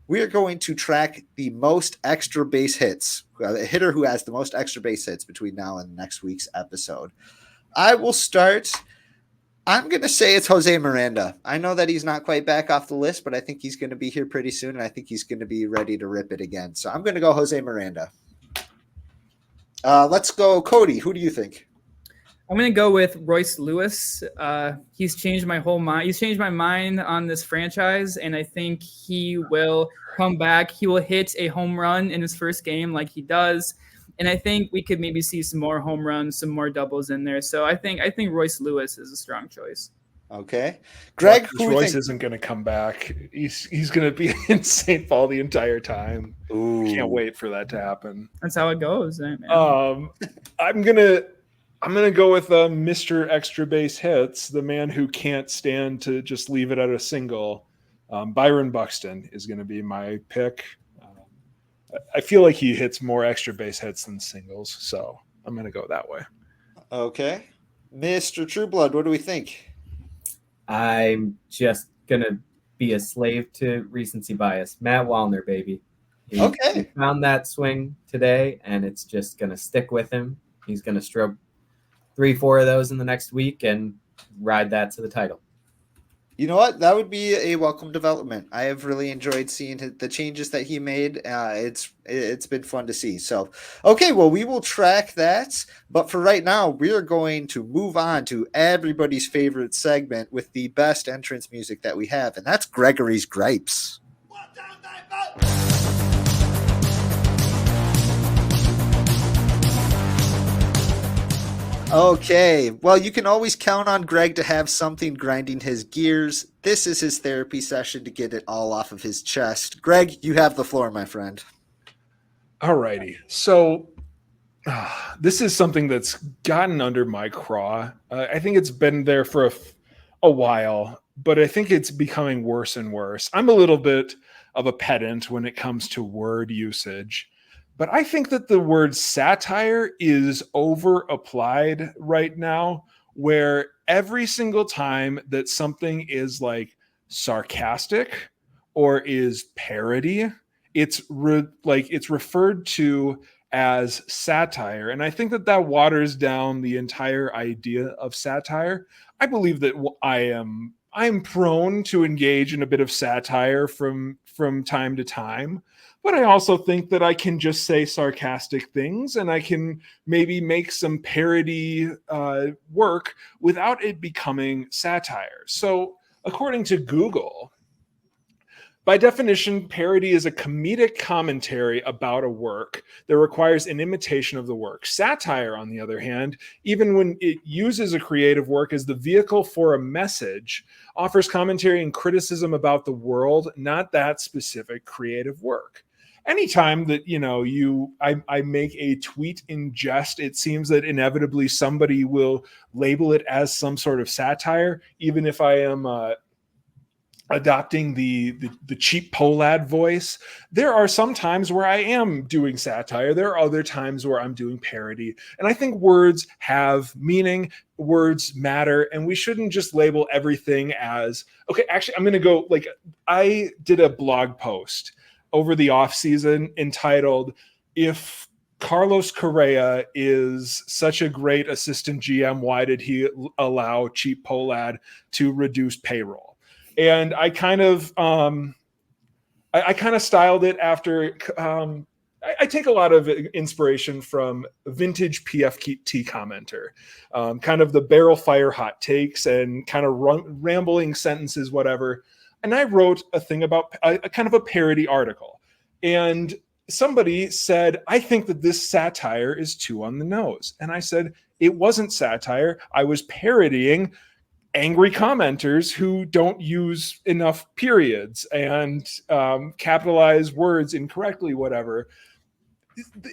We are going to track the most extra base hits, a hitter who has the most extra base hits between now and next week's episode. I will start. I'm going to say it's Jose Miranda. I know that he's not quite back off the list, but I think he's going to be here pretty soon, and I think he's going to be ready to rip it again. So I'm going to go Jose Miranda. Let's go, Cody. Who do you think? I'm going to go with Royce Lewis. He's changed my whole mind. He's changed my mind on this franchise, and I think he will come back. He will hit a home run in his first game like he does. And I think we could maybe see some more home runs, some more doubles in there. So I think Royce Lewis is a strong choice. Okay. Greg, Royce isn't going to come back. He's going to be in St. Paul the entire time. Ooh. Can't wait for that to happen. That's how it goes. Man. I'm gonna go with Mr. Extra Base Hits, the man who can't stand to just leave it at a single. Byron Buxton is going to be my pick. I feel like he hits more extra base hits than singles, so I'm going to go that way. Okay. Mr. Trueblood, what do we think? I'm just going to be a slave to recency bias. Matt Wallner, baby. He found that swing today, and it's just going to stick with him. He's going to stroke 3-4 of those in the next week and ride that to the title. You know what? That would be a welcome development. I have really enjoyed seeing the changes that he made. It's been fun to see. So, okay, well, we will track that. But for right now, we are going to move on to everybody's favorite segment with the best entrance music that we have, and that's Gregory's Gripes. Okay, well, you can always count on Greg to have something grinding his gears. This is his therapy session to get it all off of his chest. Greg, you have the floor, my friend. All righty. So this is something that's gotten under my craw. I think it's been there for a while, but I think it's becoming worse and worse. I'm a little bit of a pedant when it comes to word usage. But I think that the word satire is over applied right now, where every single time that something is like sarcastic or is parody, it's referred to as satire. And I think that waters down the entire idea of satire. I believe that I'm prone to engage in a bit of satire from time to time. But I also think that I can just say sarcastic things and I can maybe make some parody work without it becoming satire. So according to Google, by definition, parody is a comedic commentary about a work that requires an imitation of the work. Satire, on the other hand, even when it uses a creative work as the vehicle for a message, offers commentary and criticism about the world, not that specific creative work. Anytime that I make a tweet in jest, it seems that inevitably somebody will label it as some sort of satire, even if I am adopting the cheap Polad voice. There are some times where I am doing satire. There are other times where I'm doing parody. And I think words have meaning, words matter, and we shouldn't just label everything as, okay, actually, I'm going to go, I did a blog post over the off season entitled, "If Carlos Correa is such a great assistant GM, why did he allow cheap Polad to reduce payroll?" And I kind of styled it after I take a lot of inspiration from vintage PFT commenter, kind of the barrel fire hot takes and kind of rambling sentences, whatever. And I wrote a thing about a kind of a parody article. And somebody said, I think that this satire is too on the nose. And I said, it wasn't satire. I was parodying angry commenters who don't use enough periods and capitalize words incorrectly, whatever.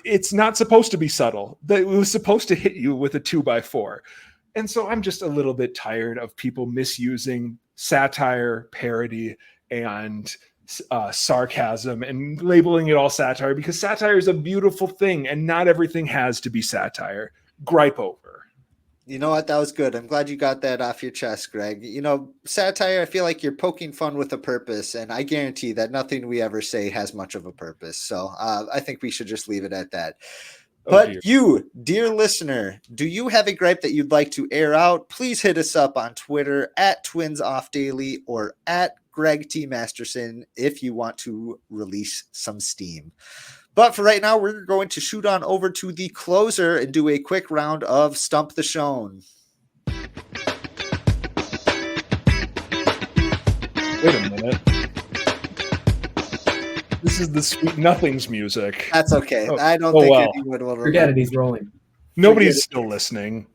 It's not supposed to be subtle. It was supposed to hit you with a 2x4. And so I'm just a little bit tired of people misusing satire, parody, and sarcasm and labeling it all satire, because satire is a beautiful thing and not everything has to be satire. Gripe over. You know what? That was good. I'm glad you got that off your chest, Greg. You know, satire, I feel like you're poking fun with a purpose, and I guarantee that nothing we ever say has much of a purpose. So I think we should just leave it at that. But you, dear listener, do you have a gripe that you'd like to air out? Please hit us up on Twitter at TwinsOffDaily or at Greg T. Masterson if you want to release some steam. But for right now, we're going to shoot on over to the closer and do a quick round of Stump the Shown. Wait a minute. This is the Sweet Nothings music. That's okay. I don't think anyone will forget it. He's rolling. Nobody's still listening.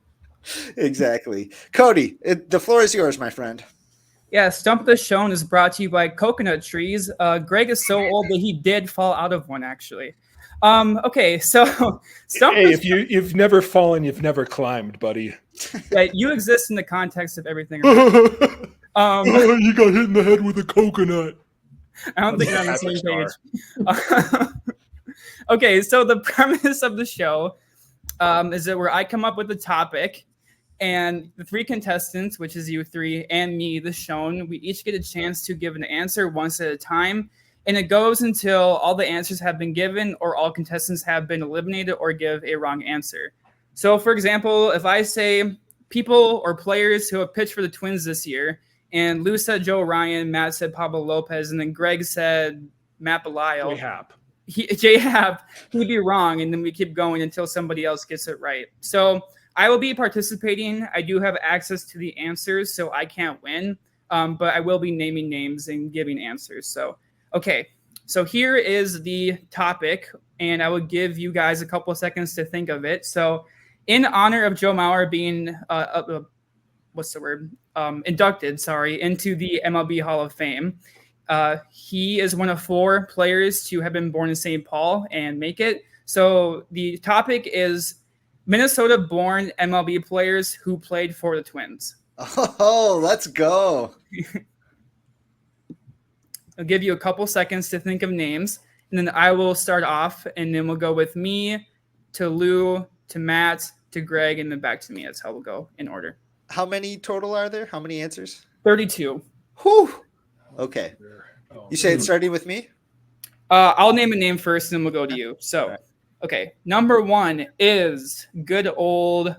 Exactly. Cody, the floor is yours, my friend. Yeah, Stump the Shown is brought to you by Coconut Trees. Greg is so old that he did fall out of one, actually. Okay, so if you've never fallen, you've never climbed, buddy. Yeah, you exist in the context of everything. You got hit in the head with a coconut. I don't think I'm on the same page. Okay, so the premise of the show is that where I come up with a topic, and the three contestants, which is you three and me, the shown, we each get a chance to give an answer once at a time. And it goes until all the answers have been given or all contestants have been eliminated or give a wrong answer. So, for example, if I say people or players who have pitched for the Twins this year, and Lou said Joe Ryan, Matt said Pablo Lopez, and then Greg said Matt Belisle. J-Hap, he'd be wrong, and then we keep going until somebody else gets it right. So I will be participating. I do have access to the answers, so I can't win, but I will be naming names and giving answers. So, okay, so here is the topic, and I will give you guys a couple of seconds to think of it. So in honor of Joe Mauer being, inducted, into the MLB Hall of Fame, he is one of 4 players to have been born in St. Paul and make it. So the topic is Minnesota-born MLB players who played for the Twins. Oh, let's go. I'll give you a couple seconds to think of names, and then I will start off, and then we'll go with me to Lou to Matt to Greg, and then back to me. That's how we'll go in order. How many total are there? How many answers? 32. Whew. Okay. You say it's starting with me? I'll name a name first, and then we'll go to you. So, okay. Number 1 is good old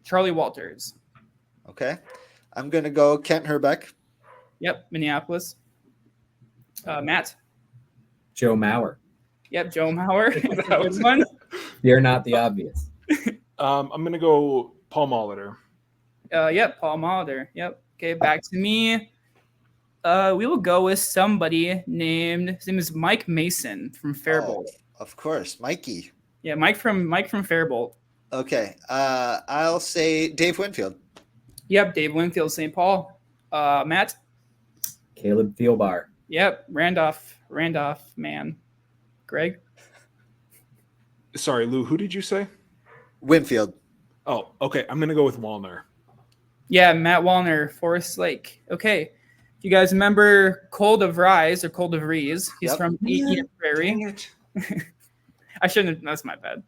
Charlie Walters. Okay. I'm going to go Kent Herbeck. Yep, Minneapolis. Matt? Joe Mauer. Yep, Joe Mauer. That was one. You're not the obvious. I'm going to go Paul Molitor. Yep, Paul Molitor. Yep. Okay, back to me. We will go with somebody named, his name is Mike Mason from Faribault. Oh, of course, Mikey. Yeah, Mike from Faribault. Okay. I'll say Dave Winfield. Yep, Dave Winfield, St. Paul. Matt? Caleb Thielbar. Yep, Randolph, man. Greg? Sorry, Lou, who did you say? Winfield. Oh, okay. I'm going to go with Wallner. Yeah, Matt Wallner, Forest Lake. Okay. You guys remember Cole DeVries or Cole DeVries? He's from Eden Prairie. Dang it. I shouldn't have. That's my bad.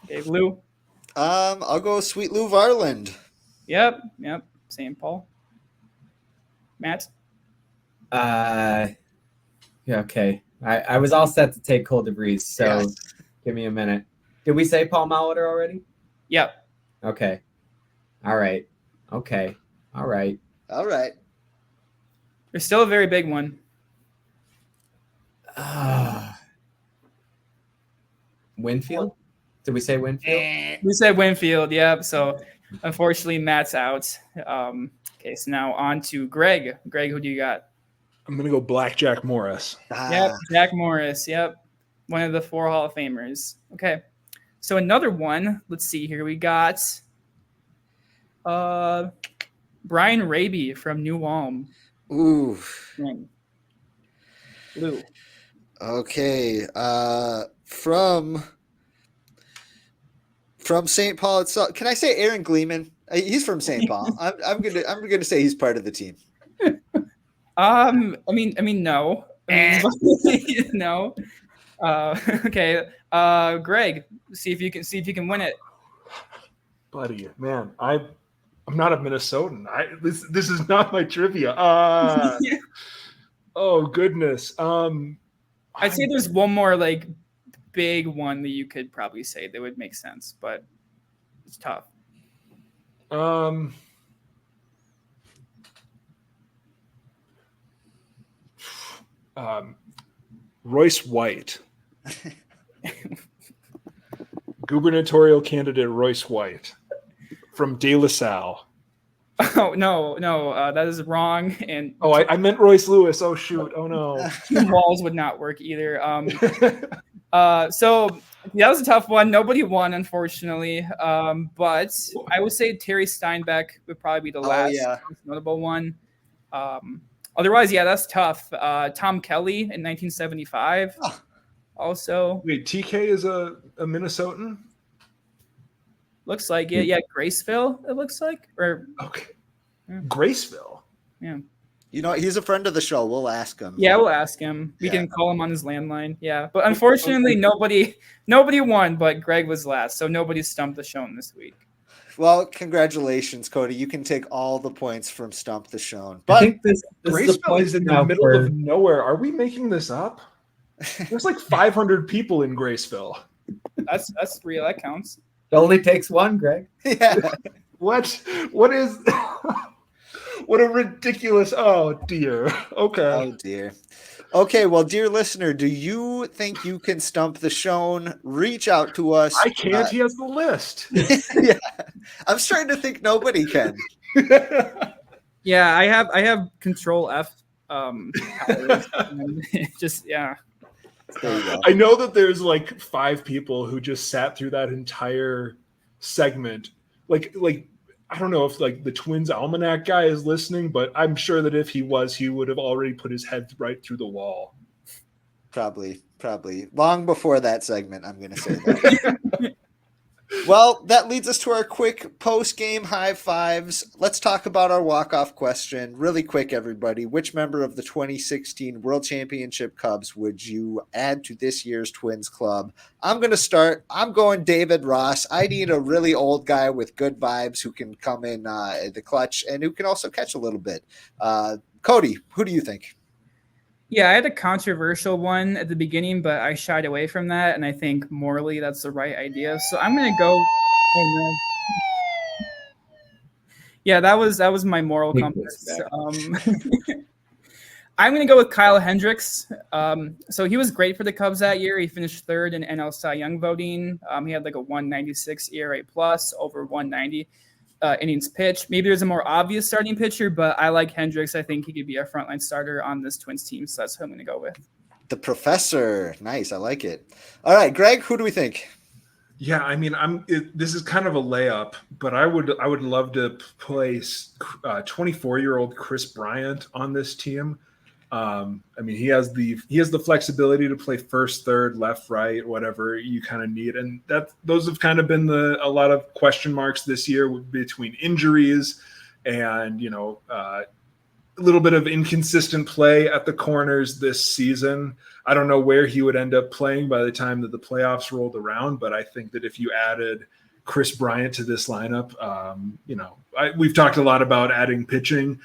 Okay, Lou? I'll go Sweet Lou Varland. Yep. St. Paul. Matt? Yeah, okay. I was all set to take Cole DeVries, so yes. Give me a minute. Did we say Paul Molitor already? Yep. Okay. All right. Okay. All right. There's still a very big one. Winfield? Did we say Winfield? We said Winfield, yep. So unfortunately, Matt's out. Okay, so now on to Greg. Greg, who do you got? I'm going to go Black Jack Morris. Yep, Jack Morris, yep. one of the 4 Hall of Famers. Okay. So another one. Let's see here. We got Brian Raby from New Ulm. Ooh. Blue. Okay. From St. Paul itself. Can I say Aaron Gleeman? He's from St. Paul. I'm gonna say he's part of the team. I mean, no. No. Okay. Greg, see if you can win it. Buddy, man, I'm not a Minnesotan. This is not my trivia. Oh goodness. I'd say there's one more like big one that you could probably say that would make sense, but it's tough. Royce White. Gubernatorial candidate Royce White from De La Salle. Oh no, that is wrong. And I meant Royce Lewis. Oh shoot. Oh no. walls would not work either. So that was a tough one. Nobody won, unfortunately. But I would say Terry Steinbeck would probably be the last notable one. Otherwise, yeah, that's tough. Tom Kelly in 1975. Oh. Also. Wait, TK is a Minnesotan? Looks like it. Yeah, Graceville, it looks like. Or okay. Yeah. Graceville. Yeah. You know, he's a friend of the show. We'll ask him. Yeah, we'll ask him. We can call him on his landline. Yeah. But unfortunately, nobody won, but Greg was last. So nobody stumped the Shone this week. Well, congratulations, Cody. You can take all the points from Stump the Shone. But I think this Graceville is in the middle of nowhere. Are we making this up? There's like 500 people in Graceville. That's real. That counts. It only takes one, Greg. Yeah. What is what a ridiculous dear. Okay. Oh dear. Okay, well, dear listener, do you think you can stump the Shone? Reach out to us. I can't. He has the list. Yeah. I'm starting to think nobody can. Yeah, I have Control F. Just yeah. I know that there's like 5 people who just sat through that entire segment. Like I don't know if like the Twins Almanac guy is listening, but I'm sure that if he was, he would have already put his head right through the wall. Probably long before that segment. I'm going to say that. Well, that leads us to our quick post-game high fives. Let's talk about our walk-off question. Really quick, everybody. Which member of the 2016 World Championship Cubs would you add to this year's Twins club? I'm going to start. I'm going David Ross. I need a really old guy with good vibes who can come in the clutch and who can also catch a little bit. Cody, who do you think? Yeah, I had a controversial one at the beginning, but I shied away from that, and I think morally that's the right idea. So I'm gonna go. Oh no! Yeah, that was my moral compass. I'm gonna go with Kyle Hendricks. So he was great for the Cubs that year. He finished 3rd in NL Cy Young voting. He had like a 196 ERA plus, over 190. Innings pitched. Maybe there's a more obvious starting pitcher, but I like Hendricks. I think he could be a frontline starter on this Twins team, so that's who I'm going to go with. The Professor. Nice. I like it. All right, Greg, who do we think? Yeah, I mean, this is kind of a layup, but I would love to place 24-year-old Chris Bryant on this team. I mean, he has the flexibility to play first, third, left, right, whatever you kind of need, and those have kind of been a lot of question marks this year between injuries and a little bit of inconsistent play at the corners this season. I don't know where he would end up playing by the time that the playoffs rolled around, but I think that if you added Chris Bryant to this lineup, we've talked a lot about adding pitching.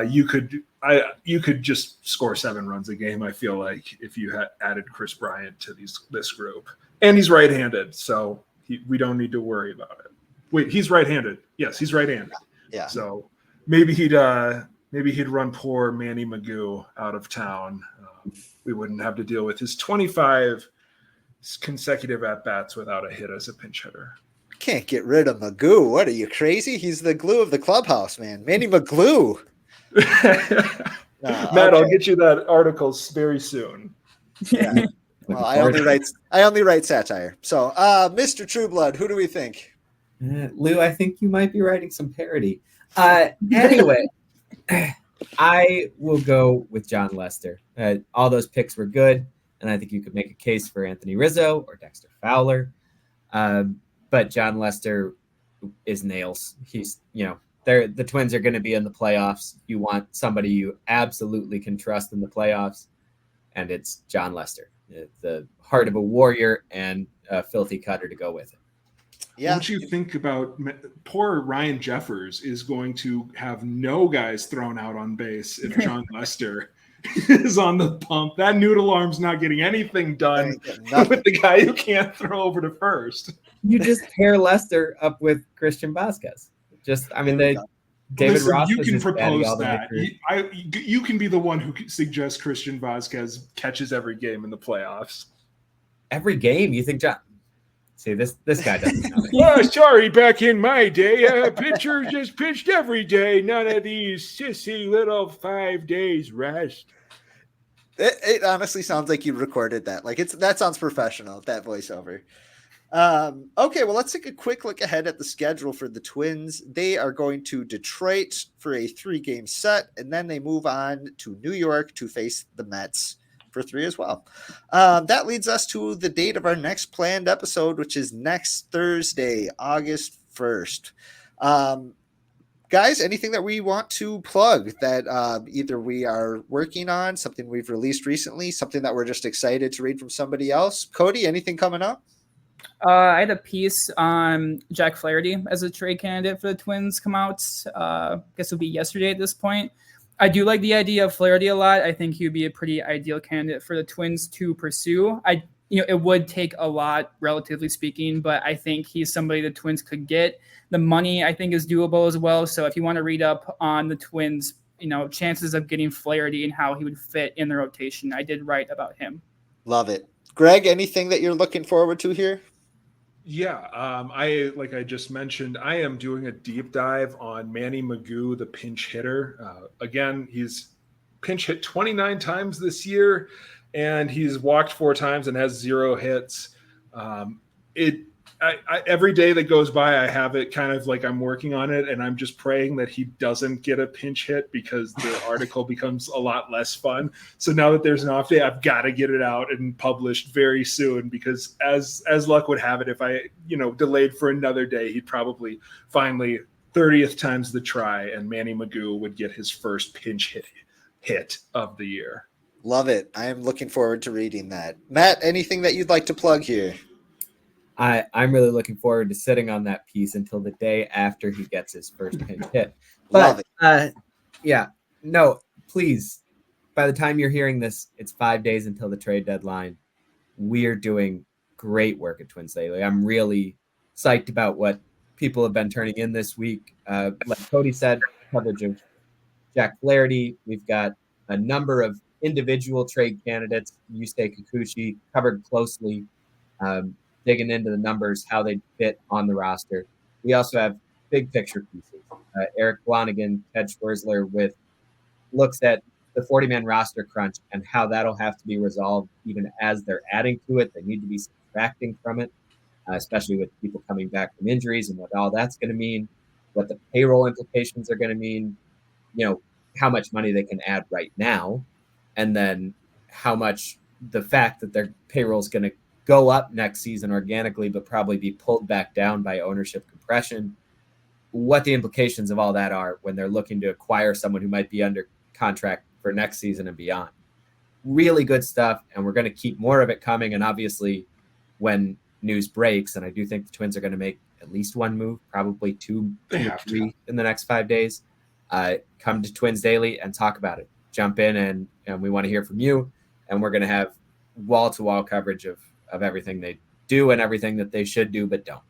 You could just score 7 runs a game, I feel like, if you had added Chris Bryant to this group. And he's right-handed, so we don't need to worry about it. Wait, he's right-handed. Yes, he's right-handed. Yeah. So maybe he'd run poor Manny Magoo out of town. We wouldn't have to deal with his 25 consecutive at-bats without a hit as a pinch hitter. Can't get rid of Magoo. What are you, crazy? He's the glue of the clubhouse, man. Manny Magoo. Matt, okay. I'll get you that article very soon. Yeah. Well, I only write satire. So, Mr. Trueblood, who do we think? Lou, I think you might be writing some parody. Anyway, I will go with John Lester. All those picks were good, and I think you could make a case for Anthony Rizzo or Dexter Fowler. But John Lester is nails. He's, the Twins are going to be in the playoffs. You want somebody you absolutely can trust in the playoffs, and it's John Lester. The heart of a warrior and a filthy cutter to go with it. Yeah. Don't you think about poor Ryan Jeffers is going to have no guys thrown out on base if John Lester is on the pump? That noodle arm's not getting anything done with the guy who can't throw over to first. You just pair Lester up with Christian Vasquez. David Ross. You can propose that. You can be the one who suggests Christian Vasquez catches every game in the playoffs. Every game? You think John? See, this guy doesn't know. Oh, sorry, back in my day, pitcher just pitched every day. None of these sissy little 5 days rest. It honestly sounds like you recorded that. That sounds professional, that voiceover. Okay, well, let's take a quick look ahead at the schedule for the Twins. They are going to Detroit for a 3-game set, and then they move on to New York to face the Mets for 3 as well. That leads us to the date of our next planned episode, which is next Thursday, August 1st. Guys, anything that we want to plug that either we are working on, something we've released recently, something that we're just excited to read from somebody else? Cody, anything coming up? I had a piece on Jack Flaherty as a trade candidate for the Twins come out. I guess it would be yesterday at this point. I do like the idea of Flaherty a lot. I think he would be a pretty ideal candidate for the Twins to pursue. It would take a lot, relatively speaking, but I think he's somebody the Twins could get. The money, I think, is doable as well. So if you want to read up on the Twins, chances of getting Flaherty and how he would fit in the rotation, I did write about him. Love it. Greg, anything that you're looking forward to here? Yeah, like I just mentioned, I am doing a deep dive on Manny Magoo, the pinch hitter. Again, he's pinch hit 29 times this year, and he's walked 4 times and has 0 hits. Every day that goes by, I have it kind of like I'm working on it, and I'm just praying that he doesn't get a pinch hit because the article becomes a lot less fun. So now that there's an off day, I've got to get it out and published very soon, because as luck would have it, if I delayed for another day, he'd probably finally 30th time's the try, and Manny Magoo would get his first pinch hit of the year. Love it. I am looking forward to reading that. Matt, anything that you'd like to plug here? I'm really looking forward to sitting on that piece until the day after he gets his first pinch hit. But please, by the time you're hearing this, it's 5 days until the trade deadline. We're doing great work at Twins Daily. I'm really psyched about what people have been turning in this week. Like Cody said, coverage of Jack Flaherty. We've got a number of individual trade candidates. Yusei Kikuchi covered closely. Digging into the numbers, how they fit on the roster. We also have big picture pieces. Eric Flanagan, Ted Schwerzler with looks at the 40-man roster crunch and how that'll have to be resolved even as they're adding to it. They need to be subtracting from it, especially with people coming back from injuries and what all that's going to mean, what the payroll implications are going to mean, how much money they can add right now, and then how much the fact that their payroll is going to go up next season organically, but probably be pulled back down by ownership compression, what the implications of all that are when they're looking to acquire someone who might be under contract for next season and beyond. Really good stuff, and we're going to keep more of it coming. And obviously, when news breaks, and I do think the Twins are going to make at least one move, probably two or 3 in the next 5 days, come to Twins Daily and talk about it. Jump in, and we want to hear from you, and we're going to have wall-to-wall coverage of everything they do and everything that they should do but don't.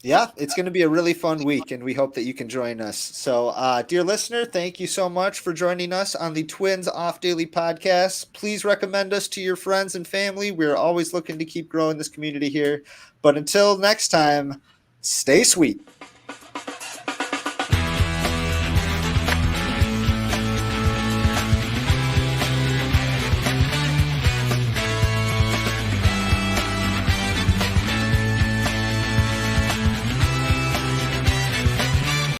Yeah, it's going to be a really fun week, and we hope that you can join us. So, dear listener, thank you so much for joining us on the Twins Off Daily podcast. Please recommend us to your friends and family. We're always looking to keep growing this community here. But until next time, stay sweet.